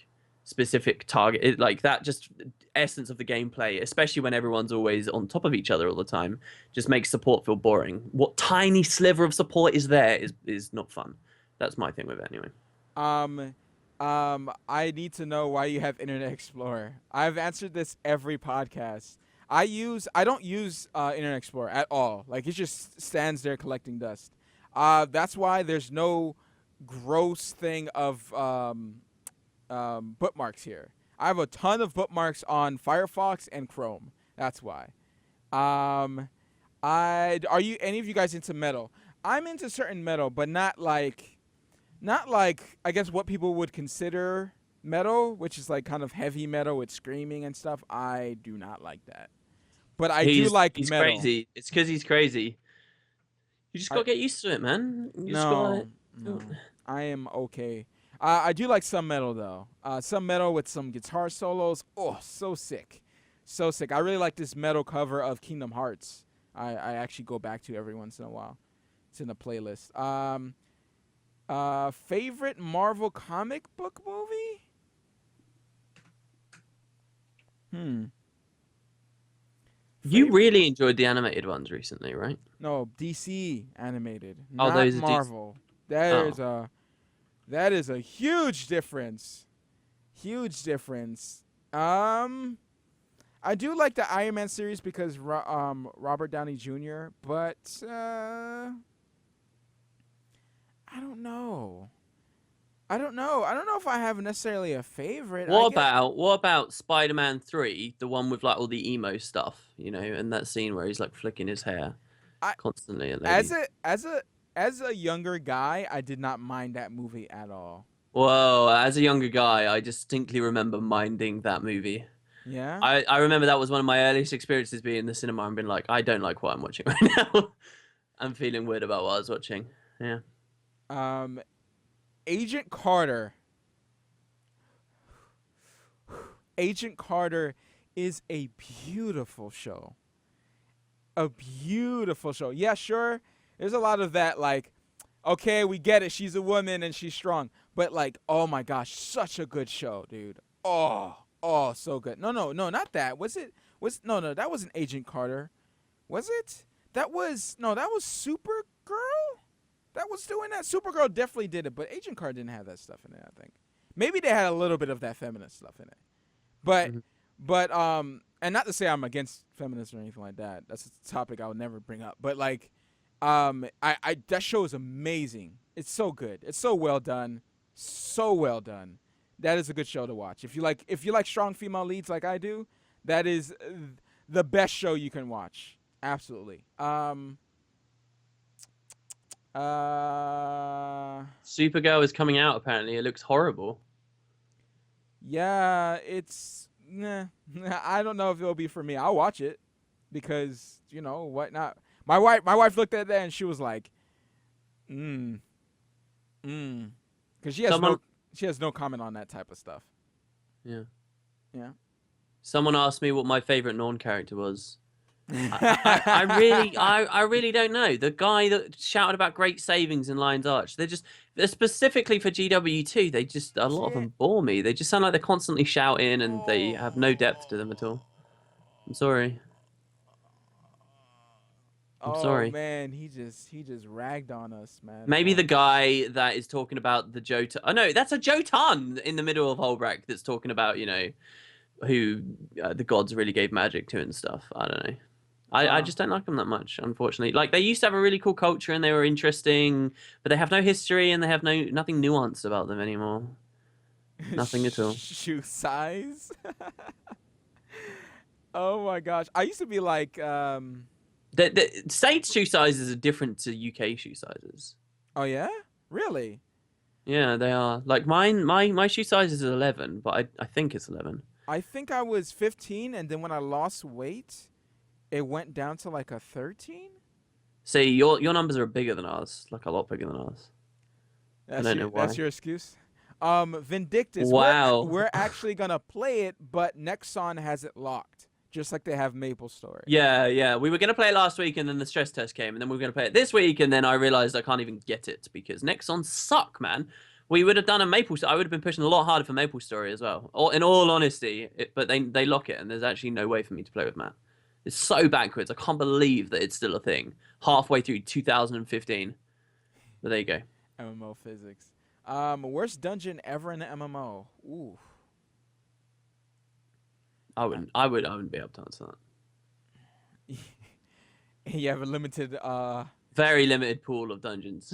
specific target. Like that just essence of the gameplay, especially when everyone's always on top of each other all the time, just makes support feel boring. What tiny sliver of support is there is not fun. That's my thing with it anyway. I need to know why you have Internet Explorer. I've answered this every podcast. I don't use Internet Explorer at all. Like it just stands there collecting dust. That's why there's no gross thing of bookmarks here. I have a ton of bookmarks on Firefox and Chrome. That's why. Are you any of you guys into metal? I'm into certain metal, but not like I guess what people would consider metal, which is like kind of heavy metal with screaming and stuff. I do not like that. But do like he's metal. Crazy. It's because he's crazy. You just gotta get used to it, man. No. I am okay. I do like some metal though. Some metal with some guitar solos. Oh, so sick. So sick. I really like this metal cover of Kingdom Hearts. I actually go back to every once in a while. It's in a playlist. Favorite Marvel comic book movie? You really enjoyed the animated ones recently, right? No, DC animated. Oh, not those are Marvel. That is a huge difference. Huge difference. I do like the Iron Man series because Robert Downey Jr., but I don't know. I don't know. I don't know if I have necessarily a favorite. What about Spider-Man 3, the one with like all the emo stuff, you know, and that scene where he's like flicking his hair I constantly at as ladies. a younger guy, I did not mind that movie at all. Whoa, as a younger guy, I distinctly remember minding that movie. Yeah. I remember that was one of my earliest experiences being in the cinema and being like, I don't like what I'm watching right now. I'm feeling weird about what I was watching. Yeah. Um, Agent Carter. Agent Carter is a beautiful show. A beautiful show. Yeah, sure. There's a lot of that, like, okay, we get it. She's a woman and she's strong. But, like, oh my gosh, such a good show, dude. Oh, so good. No, not that. No, that wasn't Agent Carter. Was it? That was Supergirl? That was doing that. Supergirl definitely did it, but Agent Carter didn't have that stuff in it, I think. Maybe they had a little bit of that feminist stuff in it. But Mhm. and not to say I'm against feminism or anything like that. That's a topic I would never bring up. But like I that show is amazing. It's so good. It's so well done. So well done. That is a good show to watch. If you like strong female leads like I do, that is the best show you can watch. Absolutely. Uh Supergirl is coming out apparently. It looks horrible. Yeah, it's nah. I don't know if it'll be for me. I'll watch it because you know what not. My wife looked at that and she was like, mm, because Someone she has no comment on that type of stuff. yeah. Yeah. Someone asked me what my favorite Norn character was. I really don't know. The guy that shouted about great savings in Lion's Arch, they're specifically for GW2. A lot of Yeah. them bore me. They just sound like they're constantly shouting and they have no depth to them at all. Oh. I'm sorry. I'm Oh sorry. man, he just ragged on us, man. Maybe the Oh. guy that is talking about the Jotun. Oh no, that's a Jotun in the middle of Holbrook that's talking about, you know, who the gods really gave magic to and stuff. I don't know. I Uh, just don't like them that much, unfortunately. Like they used to have a really cool culture and they were interesting, but they have no history and they have nothing nuanced about them anymore. Nothing at all. shoe size. Oh my gosh, I used to be like, The States shoe sizes are different to UK shoe sizes. oh yeah, really? Yeah, they are. Like my shoe size is 11, but I think it's 11. I think I was 15, and then when I lost weight, it went down to like a 13. See, your numbers are bigger than ours, like a lot bigger than ours. I don't know That's why. your excuse. Vindictus. Wow. We're actually gonna play it, but Nexon has it locked, just like they have Maple Story. Yeah. We were gonna play it last week, and then the stress test came, and then we were gonna play it this week, and then I realized I can't even get it because Nexons suck, man. We would have done a Maple. I would have been pushing a lot harder for Maple Story as well. Or in all honesty, but they lock it, and there's actually no way for me to play with Matt. It's so backwards. I can't believe that it's still a thing halfway through 2015. But there you go. MMO physics. Worst dungeon ever in an MMO. Ooh. I wouldn't be able to answer that. You have a limited. Very limited pool of dungeons.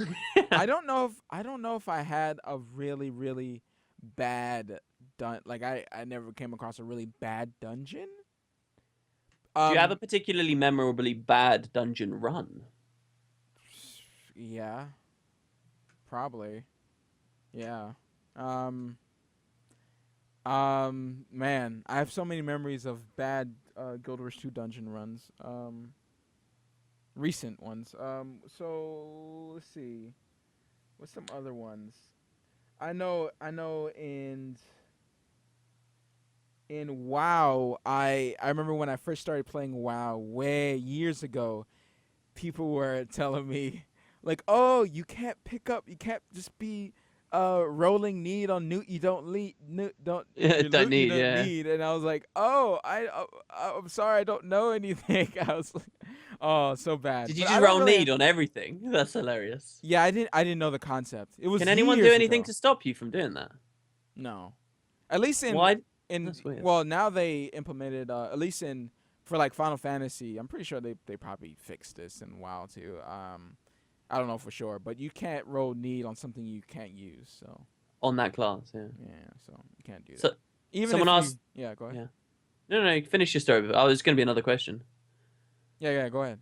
I don't know if I had a really bad like I never came across a really bad dungeon. Do you have a particularly memorably bad dungeon run? Yeah. Probably. Yeah. Man, I have so many memories of bad Guild Wars 2 dungeon runs. Recent ones. So let's see. What's some other ones? I know in WoW, I remember when I first started playing WoW way years ago, people were telling me like, "Oh, you can't just be rolling need on newt you don't need don't Yeah, your don't loot you need. don't Yeah. need." And I was like, "Oh, I'm sorry, I don't know anything." I was like, "Oh, so bad." Did you But just I don't roll really need on everything? That's hilarious. Yeah, I didn't know the concept. It was Can anyone do years anything ago. to stop you from doing that? No. At least Why? in That's weird. well, now they implemented at least in for like Final Fantasy. I'm pretty sure they probably fixed this in WoW too. I don't know for sure, but you can't roll need on something you can't use. So on that class. Yeah. Yeah, so you can't do that. So Even someone if asked. yeah, go ahead. Yeah. No. Finish your story. Oh, there's going to be another question. Yeah, go ahead.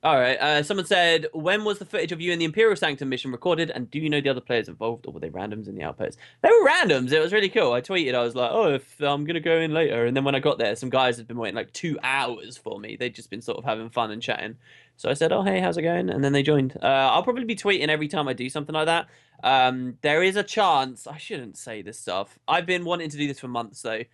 All right. Someone said, when was the footage of you in the Imperial Sanctum mission recorded? And do you know the other players involved, or were they randoms in the outposts? They were randoms. It was really cool. I tweeted, I was like, oh, if I'm going to go in later. And then when I got there, some guys had been waiting like 2 hours for me. They'd just been sort of having fun and chatting. So I said, oh, hey, how's it going? And then they joined. I'll probably be tweeting every time I do something like that. There is a chance. I shouldn't say this stuff. I've been wanting to do this for months, though.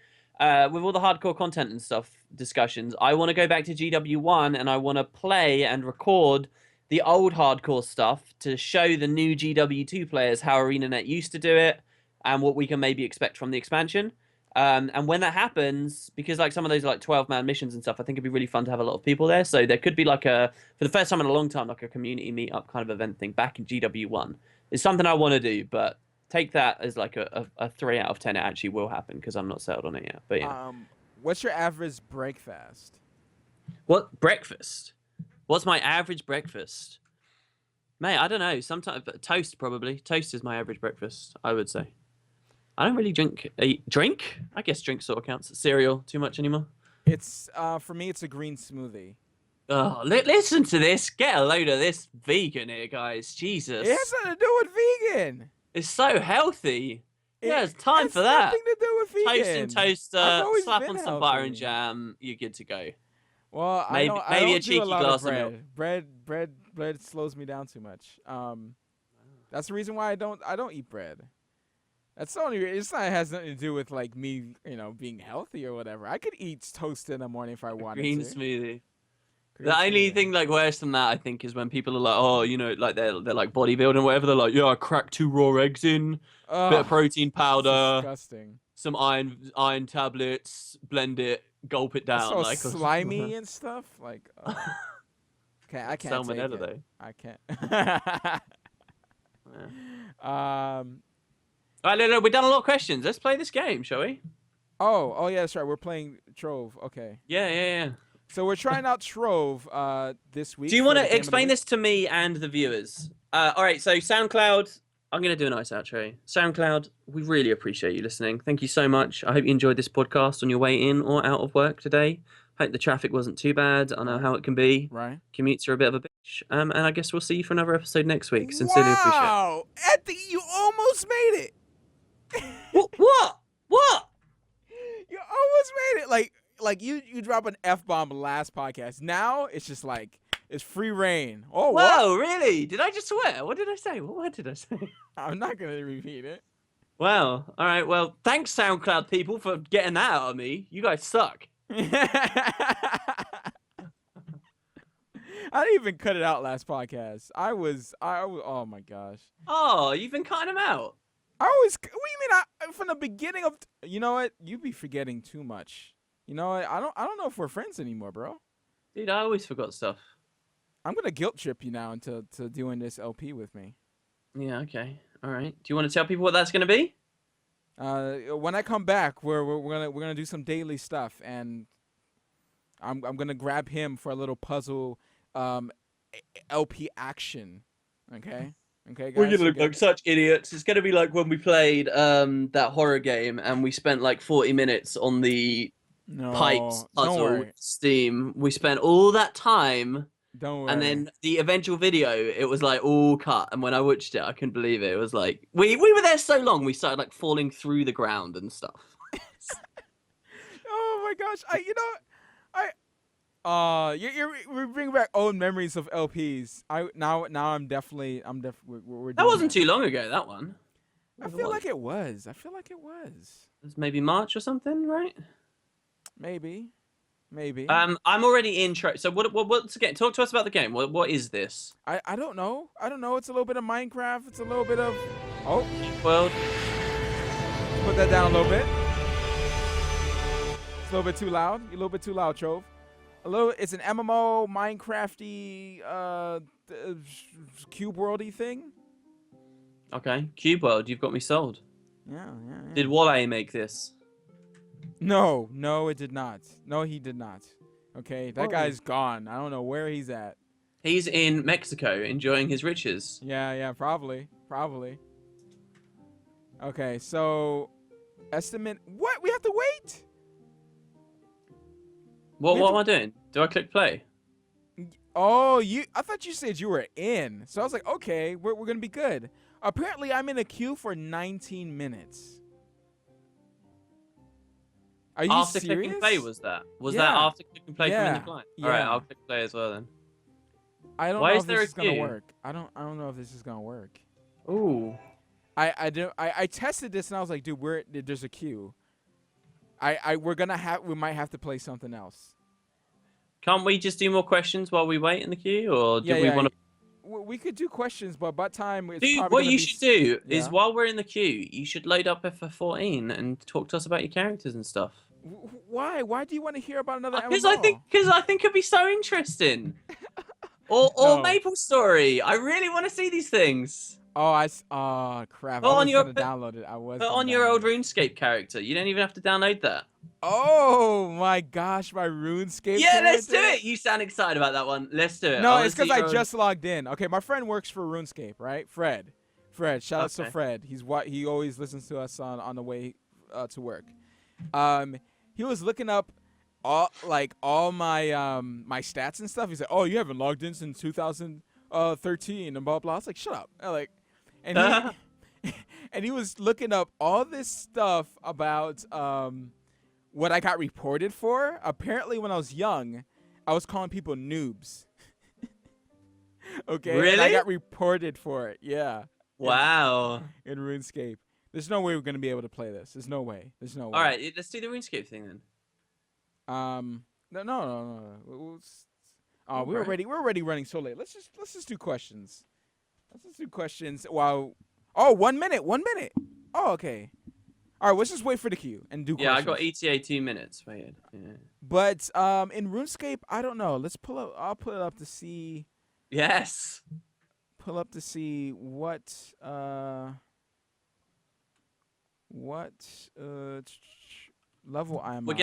With all the hardcore content and stuff discussions, I want to go back to GW1 and I want to play and record the old hardcore stuff to show the new GW2 players how ArenaNet used to do it and what we can maybe expect from the expansion. And when that happens, because like some of those like 12-man missions and stuff, I think it'd be really fun to have a lot of people there. So there could be like for the first time in a long time, like a community meetup kind of event thing back in GW1. It's something I want to do, but take that as like a 3 out of 10. It actually will happen because I'm not settled on it yet. But yeah. What's your average breakfast? What breakfast? What's my average breakfast? Mate, I don't know. Sometimes toast probably. Toast is my average breakfast, I would say. I don't really drink. I guess drink sort of counts. Cereal too much anymore. It's for me. It's a green smoothie. Oh, listen to this. Get a load of this vegan here, guys. Jesus. It has nothing to do with vegan. It's so healthy. Yeah, it's time for that. Nothing to do with vegan. Toast and toaster, slap on some butter and jam, you're good to go. Well, maybe I don't a cheeky do a lot glass of of bread. milk. Bread slows me down too much. That's the reason why I don't eat bread. That's the only. It has nothing to do with like me, being healthy or whatever. I could eat toast in the morning if I wanted Green to. smoothie. The only thing like worse than that, I think, is when people are like, oh, like they're like bodybuilding or whatever. They're like, yeah, I cracked 2 raw eggs in, bit of protein powder, disgusting. Some iron tablets, blend it, gulp it down, so like slimy and stuff. Like, I can't salmonella take it. though. I can't. All right, no, we've done a lot of questions. Let's play this game, shall we? Oh yeah, that's right. We're playing Trove. Okay. Yeah. So we're trying out Trove this week. Do you want to explain this to me and the viewers? All right, so SoundCloud, I'm going to do a nice outro. SoundCloud, we really appreciate you listening. Thank you so much. I hope you enjoyed this podcast on your way in or out of work today. Hope the traffic wasn't too bad. I know how it can be. Right. Commutes are a bit of a bitch. And I guess we'll see you for another episode next week. Sincerely appreciate it. Wow! You almost made it! What? You almost made it! Like you drop an F-bomb last podcast. Now it's just like it's free reign. Oh, whoa, really? Did I just swear? What did I say? What did I say? I'm not gonna repeat it. Wow. All right. Well, thanks SoundCloud people for getting that out of me. You guys suck. I didn't even cut it out last podcast. I was. Oh my gosh. Oh, you've been cutting them out. What do you mean? From the beginning of. You know what? You be forgetting too much. You know what? I don't know if we're friends anymore, bro. Dude, I always forgot stuff. I'm gonna guilt trip you now into doing this LP with me. Yeah. Okay. All right. Do you want to tell people what that's gonna be? When I come back, we're gonna do some daily stuff, and I'm gonna grab him for a little puzzle, LP action. Okay. Okay, guys. We're gonna look like such idiots. It's gonna be like when we played that horror game, and we spent like 40 minutes on the pipes puzzle with Steam. We spent all that time. Don't worry. And then the eventual video, it was like all cut. And when I watched it, I couldn't believe it. It was like we were there so long, we started like falling through the ground and stuff. Oh my gosh! We're bringing back old memories of LPs. Now I'm definitely we're that wasn't too long ago. That one. I feel like it was. It was maybe March or something, right? Maybe. I'm already in. So what's the game? Talk to us about the game. What is this? I don't know. It's a little bit of Minecraft. It's a little bit of World. Put that down a little bit. It's a little bit too loud. You're a little bit too loud, Trove. It's an MMO Minecrafty cube worldy thing. Okay, Cube World. You've got me sold. Yeah. Did Wale make this? No, it did not. No, he did not. Okay, that guy's gone. I don't know where he's at. He's in Mexico enjoying his riches. Yeah, probably. Okay, so estimate. What? We have to wait? What We have what to- am I doing? Do I click play? Oh, I thought you said you were in. So I was like, okay, we're gonna be good. Apparently, I'm in a queue for 19 minutes. Are you After clicking play serious? was that? Was that Yeah. after clicking play from in the Yeah. client? All right, Yeah. I'll click play as well then. I don't Why know is if there this a is gonna queue? work. I don't know if this is gonna work. Ooh. I tested this and I was like, dude, there's a queue. We might have to play something else. Can't we just do more questions while we wait in the queue, or do Yeah, we yeah. want to? We could do questions, but by time it's Dude, probably what gonna you be. should do is Yeah. while we're in the queue, you should load up FF14 and talk to us about your characters and stuff. Why? Why do you want to hear about another Because MMO? I think it'd be so interesting. Or No. Maple Story. I really want to see these things. Oh crap! Put I on was your gonna download it. I was put gonna on your old download it. RuneScape character. You don't even have to download that. Oh my gosh, my RuneScape Yeah, let's do character. it. You sound excited about that one. Let's do it. No, I want it's to see because I your own... just logged in. Okay, my friend works for RuneScape, right? Fred. Shout out to Okay. Fred. He always listens to us on the way to work. He was looking up all my my stats and stuff. He said, "Oh, you haven't logged in since 2013 and blah blah." I was like, "Shut up!" And he and he was looking up all this stuff about what I got reported for. Apparently, when I was young, I was calling people noobs. Okay, and I Really? got reported for it. Yeah. Wow. In RuneScape. There's no way we're gonna be able to play this. There's no way. There's no way. All right, let's do the RuneScape thing then. No. We're Alright. already running so late. Let's just do questions. Let's just do questions. Wow. Oh, 1 minute. 1 minute. Oh, okay. All right. Let's just wait for the queue and do Yeah, I questions. got ETA 2 minutes. Wait. Yeah. But in RuneScape, I don't know. Let's pull up. I'll pull it up to see. Yes. Pull up to see what level I'm We're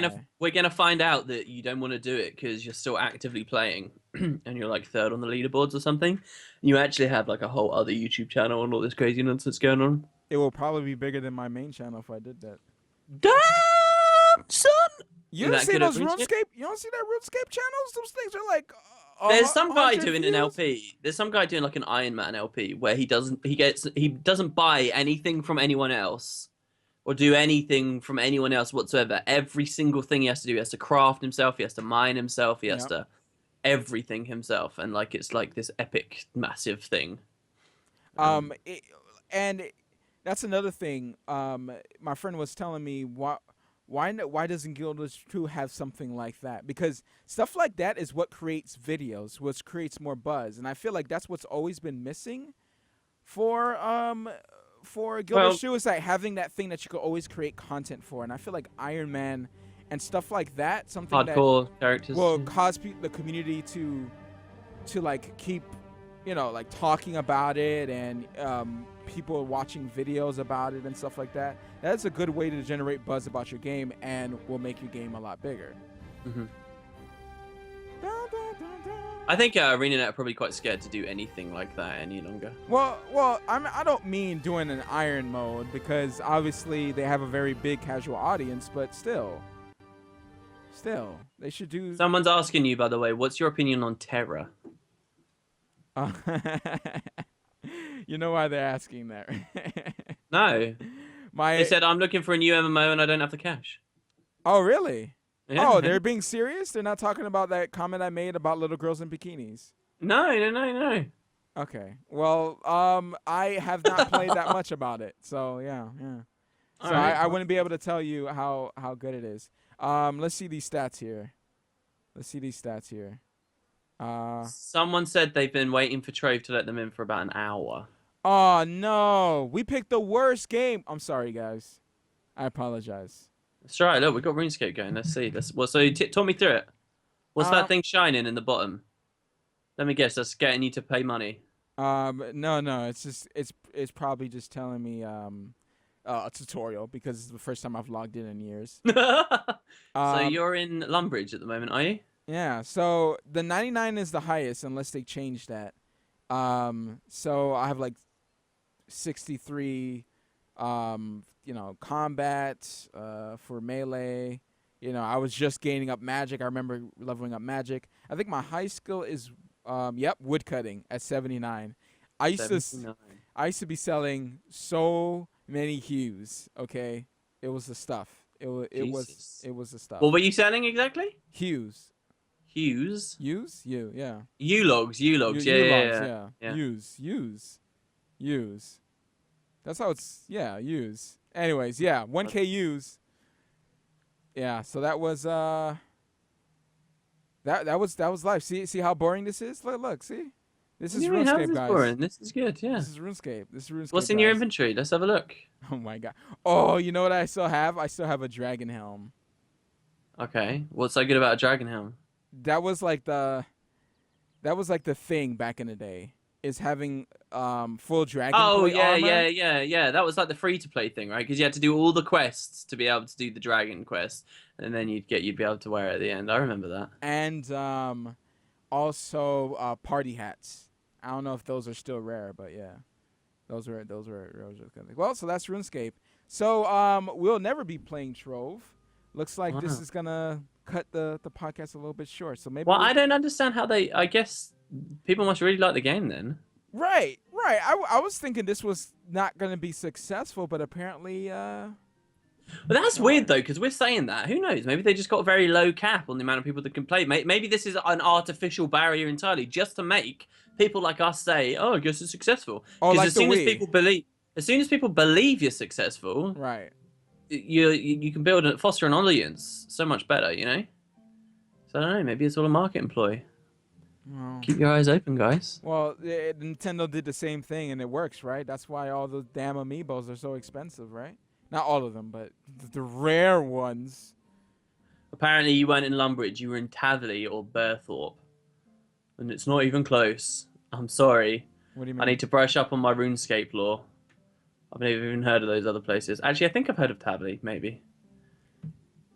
gonna find out that you don't want to do it because you're still actively playing, and you're like third on the leaderboards or something. You actually have like a whole other YouTube channel and all this crazy nonsense going on. It will probably be bigger than my main channel if I did that. Damn, son! You Is don't that see good at those RuneScape? RuneScape? You don't see that RuneScape channels? Those things are like. There's some guy 100 doing an views? LP. There's some guy doing like an Iron Man LP where he doesn't buy anything from anyone else or do anything from anyone else whatsoever. Every single thing he has to do, he has to craft himself, he has to mine himself, he has Yep. to everything himself, and like it's like this epic, massive thing. And that's another thing. My friend was telling me why doesn't Guilders 2 have something like that? Because stuff like that is what creates videos, what creates more buzz, and I feel like that's what's always been missing for Guilders 2 is like having that thing that you could always create content for, and I feel like Iron Man and stuff like that, something Hardcore characters. that will cause the community to like keep like talking about it and people watching videos about it and stuff like that. That's a good way to generate buzz about your game and will make your game a lot bigger. Mhm. Dun, dun, dun, dun. I think ArenaNet are probably quite scared to do anything like that any longer. Well, I don't mean doing an iron mode because obviously they have a very big casual audience, but still, they should do. Someone's asking you, by the way, what's your opinion on Terra? You know why they're asking that? No. My They said, I'm looking for a new MMO and I don't have the cash. Oh, really? Yeah. Oh, they're being serious? They're not talking about that comment I made about little girls in bikinis. No. Okay. Well, I have not played that much about it. So, yeah. So Alright. I wouldn't be able to tell you how good it is. Let's see these stats here. Someone said they've been waiting for Trove to let them in for about an hour. Oh, no. We picked the worst game. I'm sorry, guys. I apologize. That's right. Look, we've got RuneScape going. Let's see. Talk me through it. What's that thing shining in the bottom? Let me guess. That's getting you to pay money. No. It's probably just telling me a tutorial because it's the first time I've logged in years. So you're in Lumbridge at the moment, are you? Yeah. So the 99 is the highest unless they change that. So I have like 63 You know, combat for melee. You know, I was just gaining up magic. I remember leveling up magic. I think my high skill is woodcutting at 79. I used to 79. I used to be selling so many hues. Okay, it was the stuff. Jesus. It was the stuff. What were you selling exactly? Hues, Hues? use you, yeah. U-logs, U-logs. Yeah, U yeah, logs, yeah. yeah. Yeah. Use. That's how it's use. Anyways, yeah, 1K use. Yeah, so that was that was life. See how boring this is? Look, see? This What do is you mean? How's RuneScape, this guys. boring? This is good, yeah. This is RuneScape, What's in your guys. inventory? Let's have a look. Oh my god. Oh, you know what I still have? I still have a dragon helm. Okay. What's so good about a dragon helm? That was like the thing back in the day. Is having full dragon Oh, plate yeah, armor. yeah, yeah, yeah. That was like the free-to-play thing, right? Because you had to do all the quests to be able to do the dragon quest, and then you'd be able to wear it at the end. I remember that. And also party hats. I don't know if those are still rare, but yeah. Those were good. Well, so that's RuneScape. So we'll never be playing Trove. Looks like this Wow. is gonna cut the podcast a little bit short. So maybe Well, I don't understand how they. I guess people must really like the game then. right. I was thinking this was not gonna be successful, but apparently But that's it weird was. though, because we're saying that. Who knows? Maybe they just got a very low cap on the amount of people that can play. Maybe this is an artificial barrier entirely, just to make people like us say, "Oh, I guess it's successful." Oh, Because like the Wii. as soon as people believe you're successful, Right. you can foster an audience so much better, you know. So I don't know. Maybe it's all a marketing ploy. Well, Keep your eyes open, guys. well, Nintendo did the same thing and it works, right? That's why all the damn amiibos are so expensive, right? Not all of them, but the rare ones. Apparently, you weren't in Lumbridge. You were in Tatherley or Burthorpe, and it's not even close. I'm sorry. What do you I mean? need to brush up on my RuneScape lore. I've never even heard of those other places. Actually, I think I've heard of Tatherley, maybe.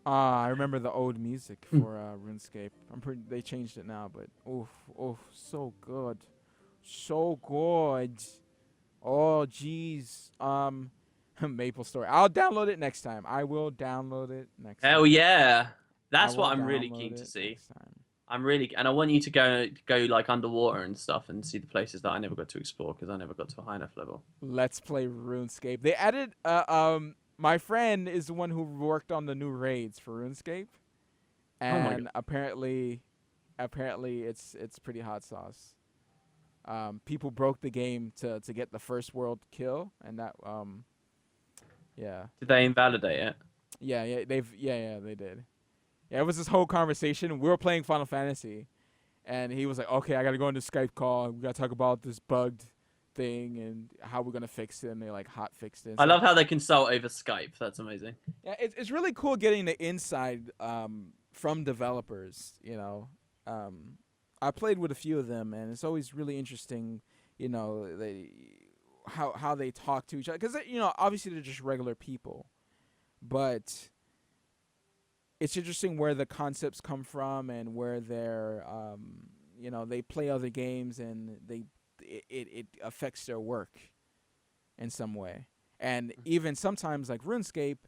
I remember the old music Hmm. for RuneScape. They changed it now, but oof, so good, so good. Oh, jeez. Maple Story. I'll download it next time. I will download it next time. Hell yeah! I That's will what I'm really download keen to it see. next time. And I want you to go like underwater and stuff and see the places that I never got to explore because I never got to a high enough level. Let's play RuneScape. They added my friend is the one who worked on the new raids for RuneScape, Oh my and god! apparently it's pretty hot sauce. People broke the game to get the first world kill, and that yeah Did they invalidate it? they did. Yeah, it was this whole conversation. We were playing Final Fantasy, and he was like, "Okay, I gotta go into Skype call. We gotta talk about this bugged thing and how we're gonna fix it." And they like hot fixed it. I So love how they consult over Skype. That's amazing. yeah, it's really cool getting the inside from developers. You know, I played with a few of them, and it's always really interesting. You know, how they talk to each other because you know obviously they're just regular people, but it's interesting where the concepts come from and where they're you know they play other games and it affects their work in some way. And even sometimes like RuneScape,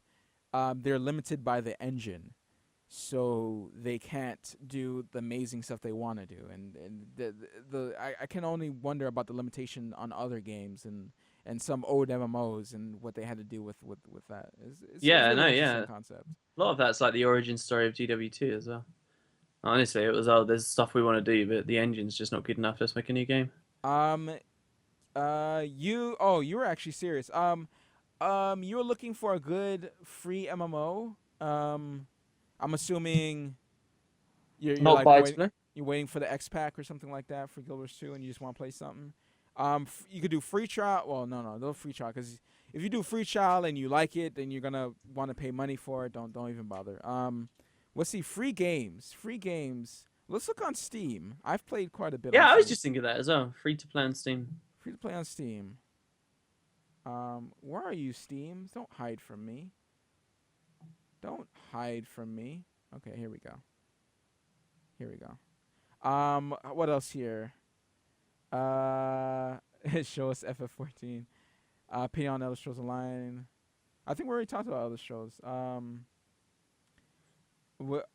they're limited by the engine, so they can't do the amazing stuff they want to do. And I can only wonder about the limitation on other games and some old MMOs and what they had to do with that. It's Yeah, really no, interesting yeah. concept. A lot of that's like the origin story of GW2 as well. Honestly, it was there's stuff we want to do, but the engine's just not good enough. Let's make a new game. Um, you were actually serious. You were looking for a good free MMO. I'm assuming you're Not like buy waiting to you're waiting for the X pack or something like that for Guild Wars 2, and you just want to play something. You could do free trial. Well, no free trial because if you do free trial and you like it, then you're gonna want to pay money for it. Don't even bother. Let's see free games. Free games. Let's look on Steam. I've played quite a bit on Yeah, I was Steam. just thinking that as well. Free to play on Steam. Free to play on Steam. Where are you, Steam? Don't hide from me. Don't hide from me. Okay, here we go. Here we go. What else here? Show us FF14. Opinion on other shows online. I think we already talked about other shows. What,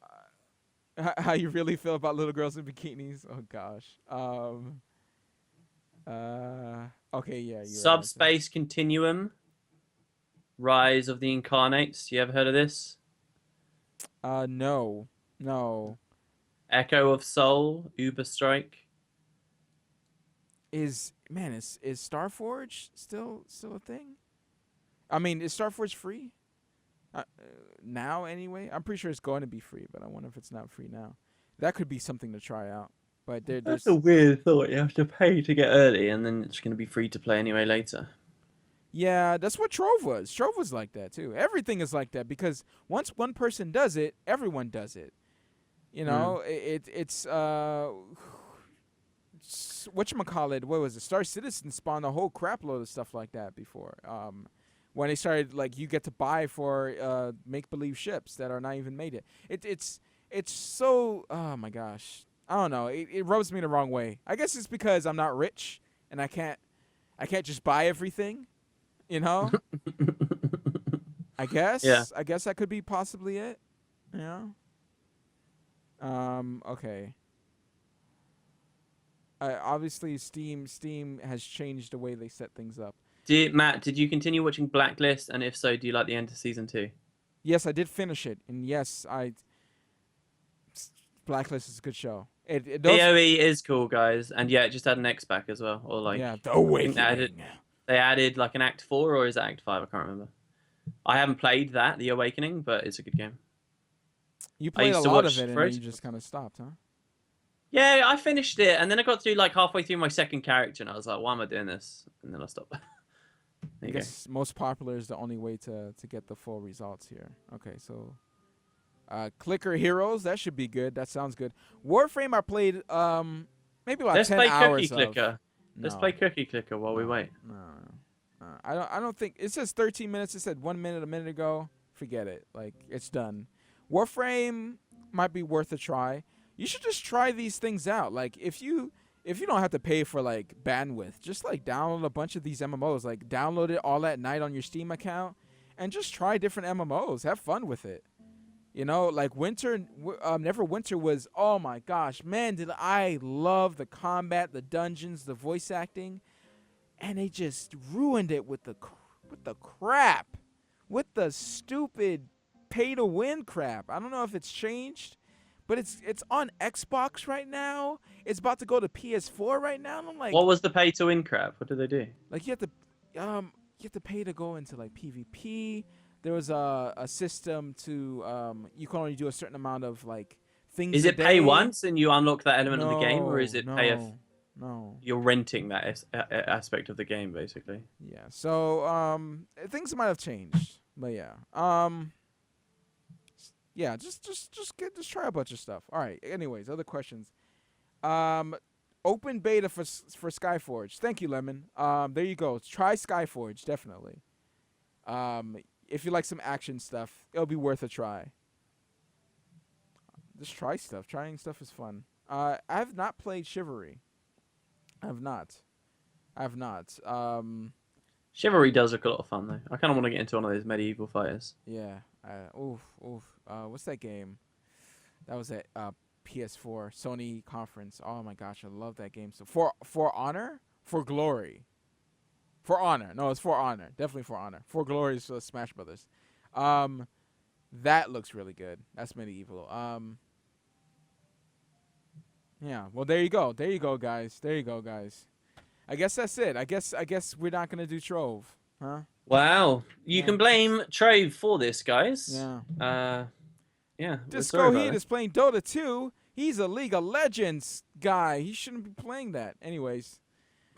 how you really feel about little girls in bikinis? Oh gosh. Okay, yeah, you already answered. Subspace Continuum, Rise of the Incarnates. You ever heard of this? No, no. Echo of Soul, Uber Strike. Is Starforge still a thing? I mean, is Starforge free? Now anyway. I'm pretty sure it's going to be free, but I wonder if it's not free now. That could be something to try out. But That's there's a weird thought. You have to pay to get early, and then it's going to be free to play anyway later. yeah, that's what Trove was. Trove was like that too. Everything is like that because once one person does it, everyone does it. You know, it's whatchamacallit, what was it? Star Citizen spawned a whole crap load of stuff like that before. When they started, like, you get to buy for make believe ships that are not even made yet. It's so, oh my gosh, I don't know. It rubs me the wrong way. I guess it's because I'm not rich and I can't just buy everything. You know. I guess. Yeah. I guess that could be possibly it. Yeah. Okay. Obviously, Steam has changed the way they set things up. Matt, did you continue watching Blacklist? And if so, do you like the end of season 2? Yes, I did finish it, and yes, Blacklist is a good show. DOE is cool, guys, and yeah, it just had an X back as well, or like yeah, the I think Awakening. they added like an Act 4, or is it Act 5? I can't remember. I haven't played that, The Awakening, but it's a good game. You played a used to lot watch of it, and then Frozen. you just kind of stopped, huh? Yeah, I finished it, and then I got through like halfway through my second character, and I was like, "Why am I doing this?" And then I stopped. I There you go. guess most popular is the only way to get the full results here. Okay, so Clicker Heroes, that should be good. That sounds good. Warframe, I played maybe about Let's 10 play hours Cookie Clicker. No, Let's play Cookie Clicker while we wait. No. I don't think it says 13 minutes. It said 1 minute a minute ago. Forget it. Like, it's done. Warframe might be worth a try. You should just try these things out. Like, if you don't have to pay for like bandwidth, just like download a bunch of these MMOs. Like, download it all at night on your Steam account and just try different MMOs. Have fun with it. You know, like Neverwinter was, oh my gosh, man, did I love the combat, the dungeons, the voice acting, and they just ruined it with the crap, with the stupid pay to win crap. I don't know if it's changed, but it's on Xbox right now. It's about to go to PS4 right now. And I'm like, What was the pay to win crap? What did they do? like you have to pay to go into like PvP. There was a system to you can only do a certain amount of like things. Is a it pay day. once and you unlock that element of the game, or is it pay No. you're renting that aspect of the game basically? Yeah. So things might have changed, but yeah. Yeah. Just try a bunch of stuff. All right. Anyways, other questions. Open beta for Skyforge. Thank you, Lemon. There you go. Try Skyforge definitely. If you like some action stuff, it'll be worth a try. Just try stuff. Trying stuff is fun. I have not played Chivalry. I have not. Chivalry does look a lot of fun though. I kind of want to get into one of those medieval fighters. Yeah. Oof. What's that game? That was at PS4 Sony conference. Oh my gosh, I love that game. So for Honor, for Glory. For Honor. No, it's For Honor. Definitely For Honor. For Glory is Smash Brothers. That looks really good. That's medieval. Yeah. Well, there you go. There you go, guys. I guess that's it. I guess we're not gonna do Trove, huh? Wow, you Yeah. can blame Trove for this, guys. Yeah. Yeah. Disco Heat is playing Dota 2. He's a League of Legends guy. He shouldn't be playing that. Anyways,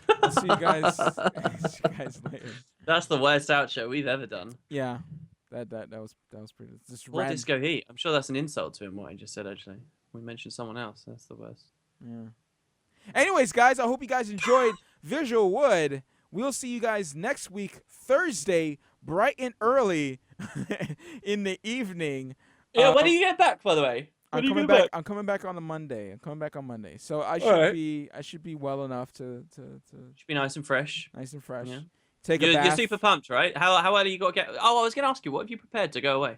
I'll see you guys. See you guys later. That's the worst outro we've ever done. Yeah, that was pretty. Just Or Disco Heat. I'm sure that's an insult to him. What I just said. Actually, we mentioned someone else. That's the worst. Yeah. Anyways, guys, I hope you guys enjoyed VisualWood. We'll see you guys next week, Thursday, bright and early in the evening. Yeah, when do you get back, by the way? I'm coming back. I'm coming back on a Monday. So I should Alright. be well enough to Should be nice and fresh. nice and fresh. Yeah. take a You're bath. super pumped, right? How early you got to get? Oh, I was gonna ask you, what have you prepared to go away?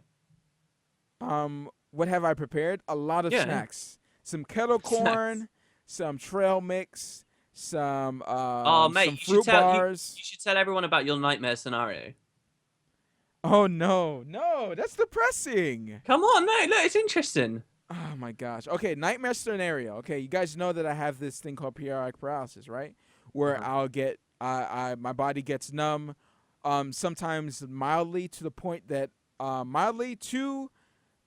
What have I prepared? A lot of Yeah. snacks. Some kettle Snacks. corn, some trail mix, Oh, mate, some you should fruit tell you bars. should tell everyone about your nightmare scenario. Oh no, that's depressing. Come on, no, look, it's interesting. Oh my gosh. Okay, nightmare scenario. Okay, you guys know that I have this thing called periodic paralysis, right? Where Uh-huh. I'll get my body gets numb, sometimes mildly to the point that mildly to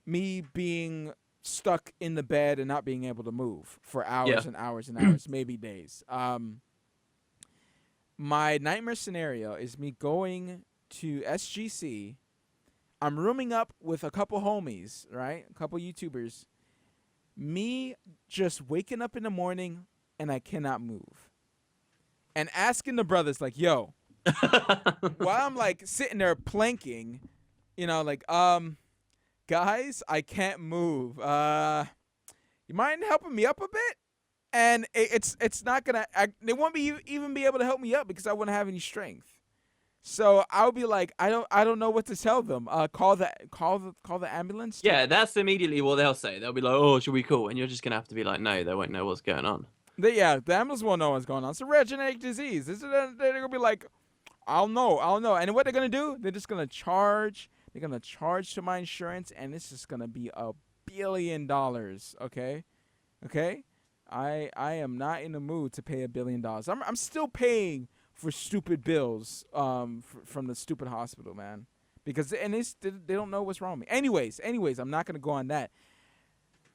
me being stuck in the bed and not being able to move for Yeah. hours and hours and hours, maybe days. My nightmare scenario is me going to SGC. I'm rooming up with a couple homies, right? A couple YouTubers. Me just waking up in the morning and I cannot move. And asking the brothers, like, yo, while I'm like sitting there planking, like, guys, I can't move. You mind helping me up a bit? And it's not gonna. They won't even be able to help me up because I wouldn't have any strength. So I'll be like, I don't know what to tell them. Call the ambulance. Yeah, that's immediately what they'll say. They'll be like, "Oh, should we call?" And you're just gonna have to be like, "No, they won't know what's going on." The ambulance won't know what's going on. It's a rare genetic disease. They're gonna be like, I'll know. And what they're gonna do? They're just gonna charge. They're gonna charge to my insurance, and it's just gonna be $1 billion. Okay. I am not in the mood to pay $1 billion. I'm still paying for stupid bills from the stupid hospital, man. Because they don't know what's wrong with me. Anyways, I'm not gonna go on that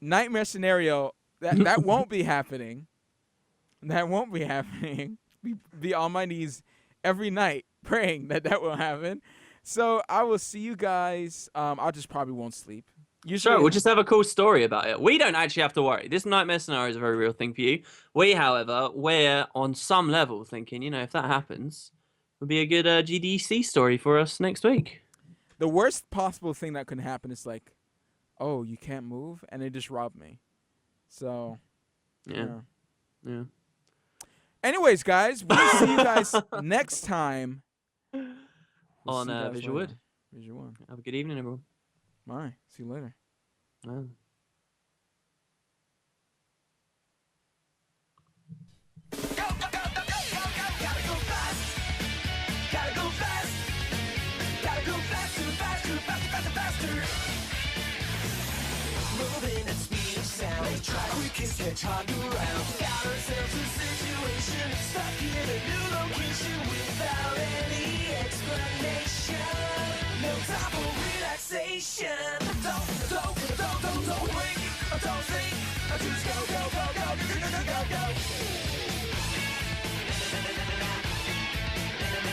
nightmare scenario. That won't be happening. That won't be happening. Be on my knees every night praying that will happen. So I will see you guys. I just probably won't sleep. Sure, we'll just have a cool story about it. We don't actually have to worry. This nightmare scenario is a very real thing for you. We, however, we're on some level thinking, if that happens, would be a good GDC story for us next week. The worst possible thing that could happen is like, oh, you can't move, and they just robbed me. So, Yeah. Anyways, guys, we'll see you guys next time On VisualWood. VisualWood. Have a good evening, everyone. Bye. See you later. Wow. Moving at speed of sound, quickest hedgehog around. Got ourselves a situation, stuck in a new location without any explanation. No time for relaxation. Don't wait, don't think, just go.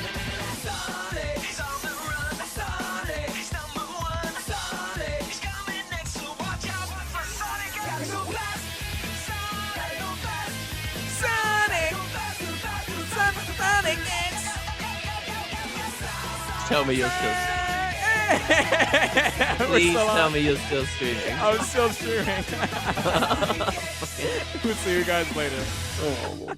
Sonic, he's on the run. Sonic, he's number one. Sonic, he's coming next, so watch out for Sonic. Gotta go fast. Sonic X. Tell me you're still. We're Please still tell on. me you're still streaming. I'm still streaming. We'll see you guys later. Oh.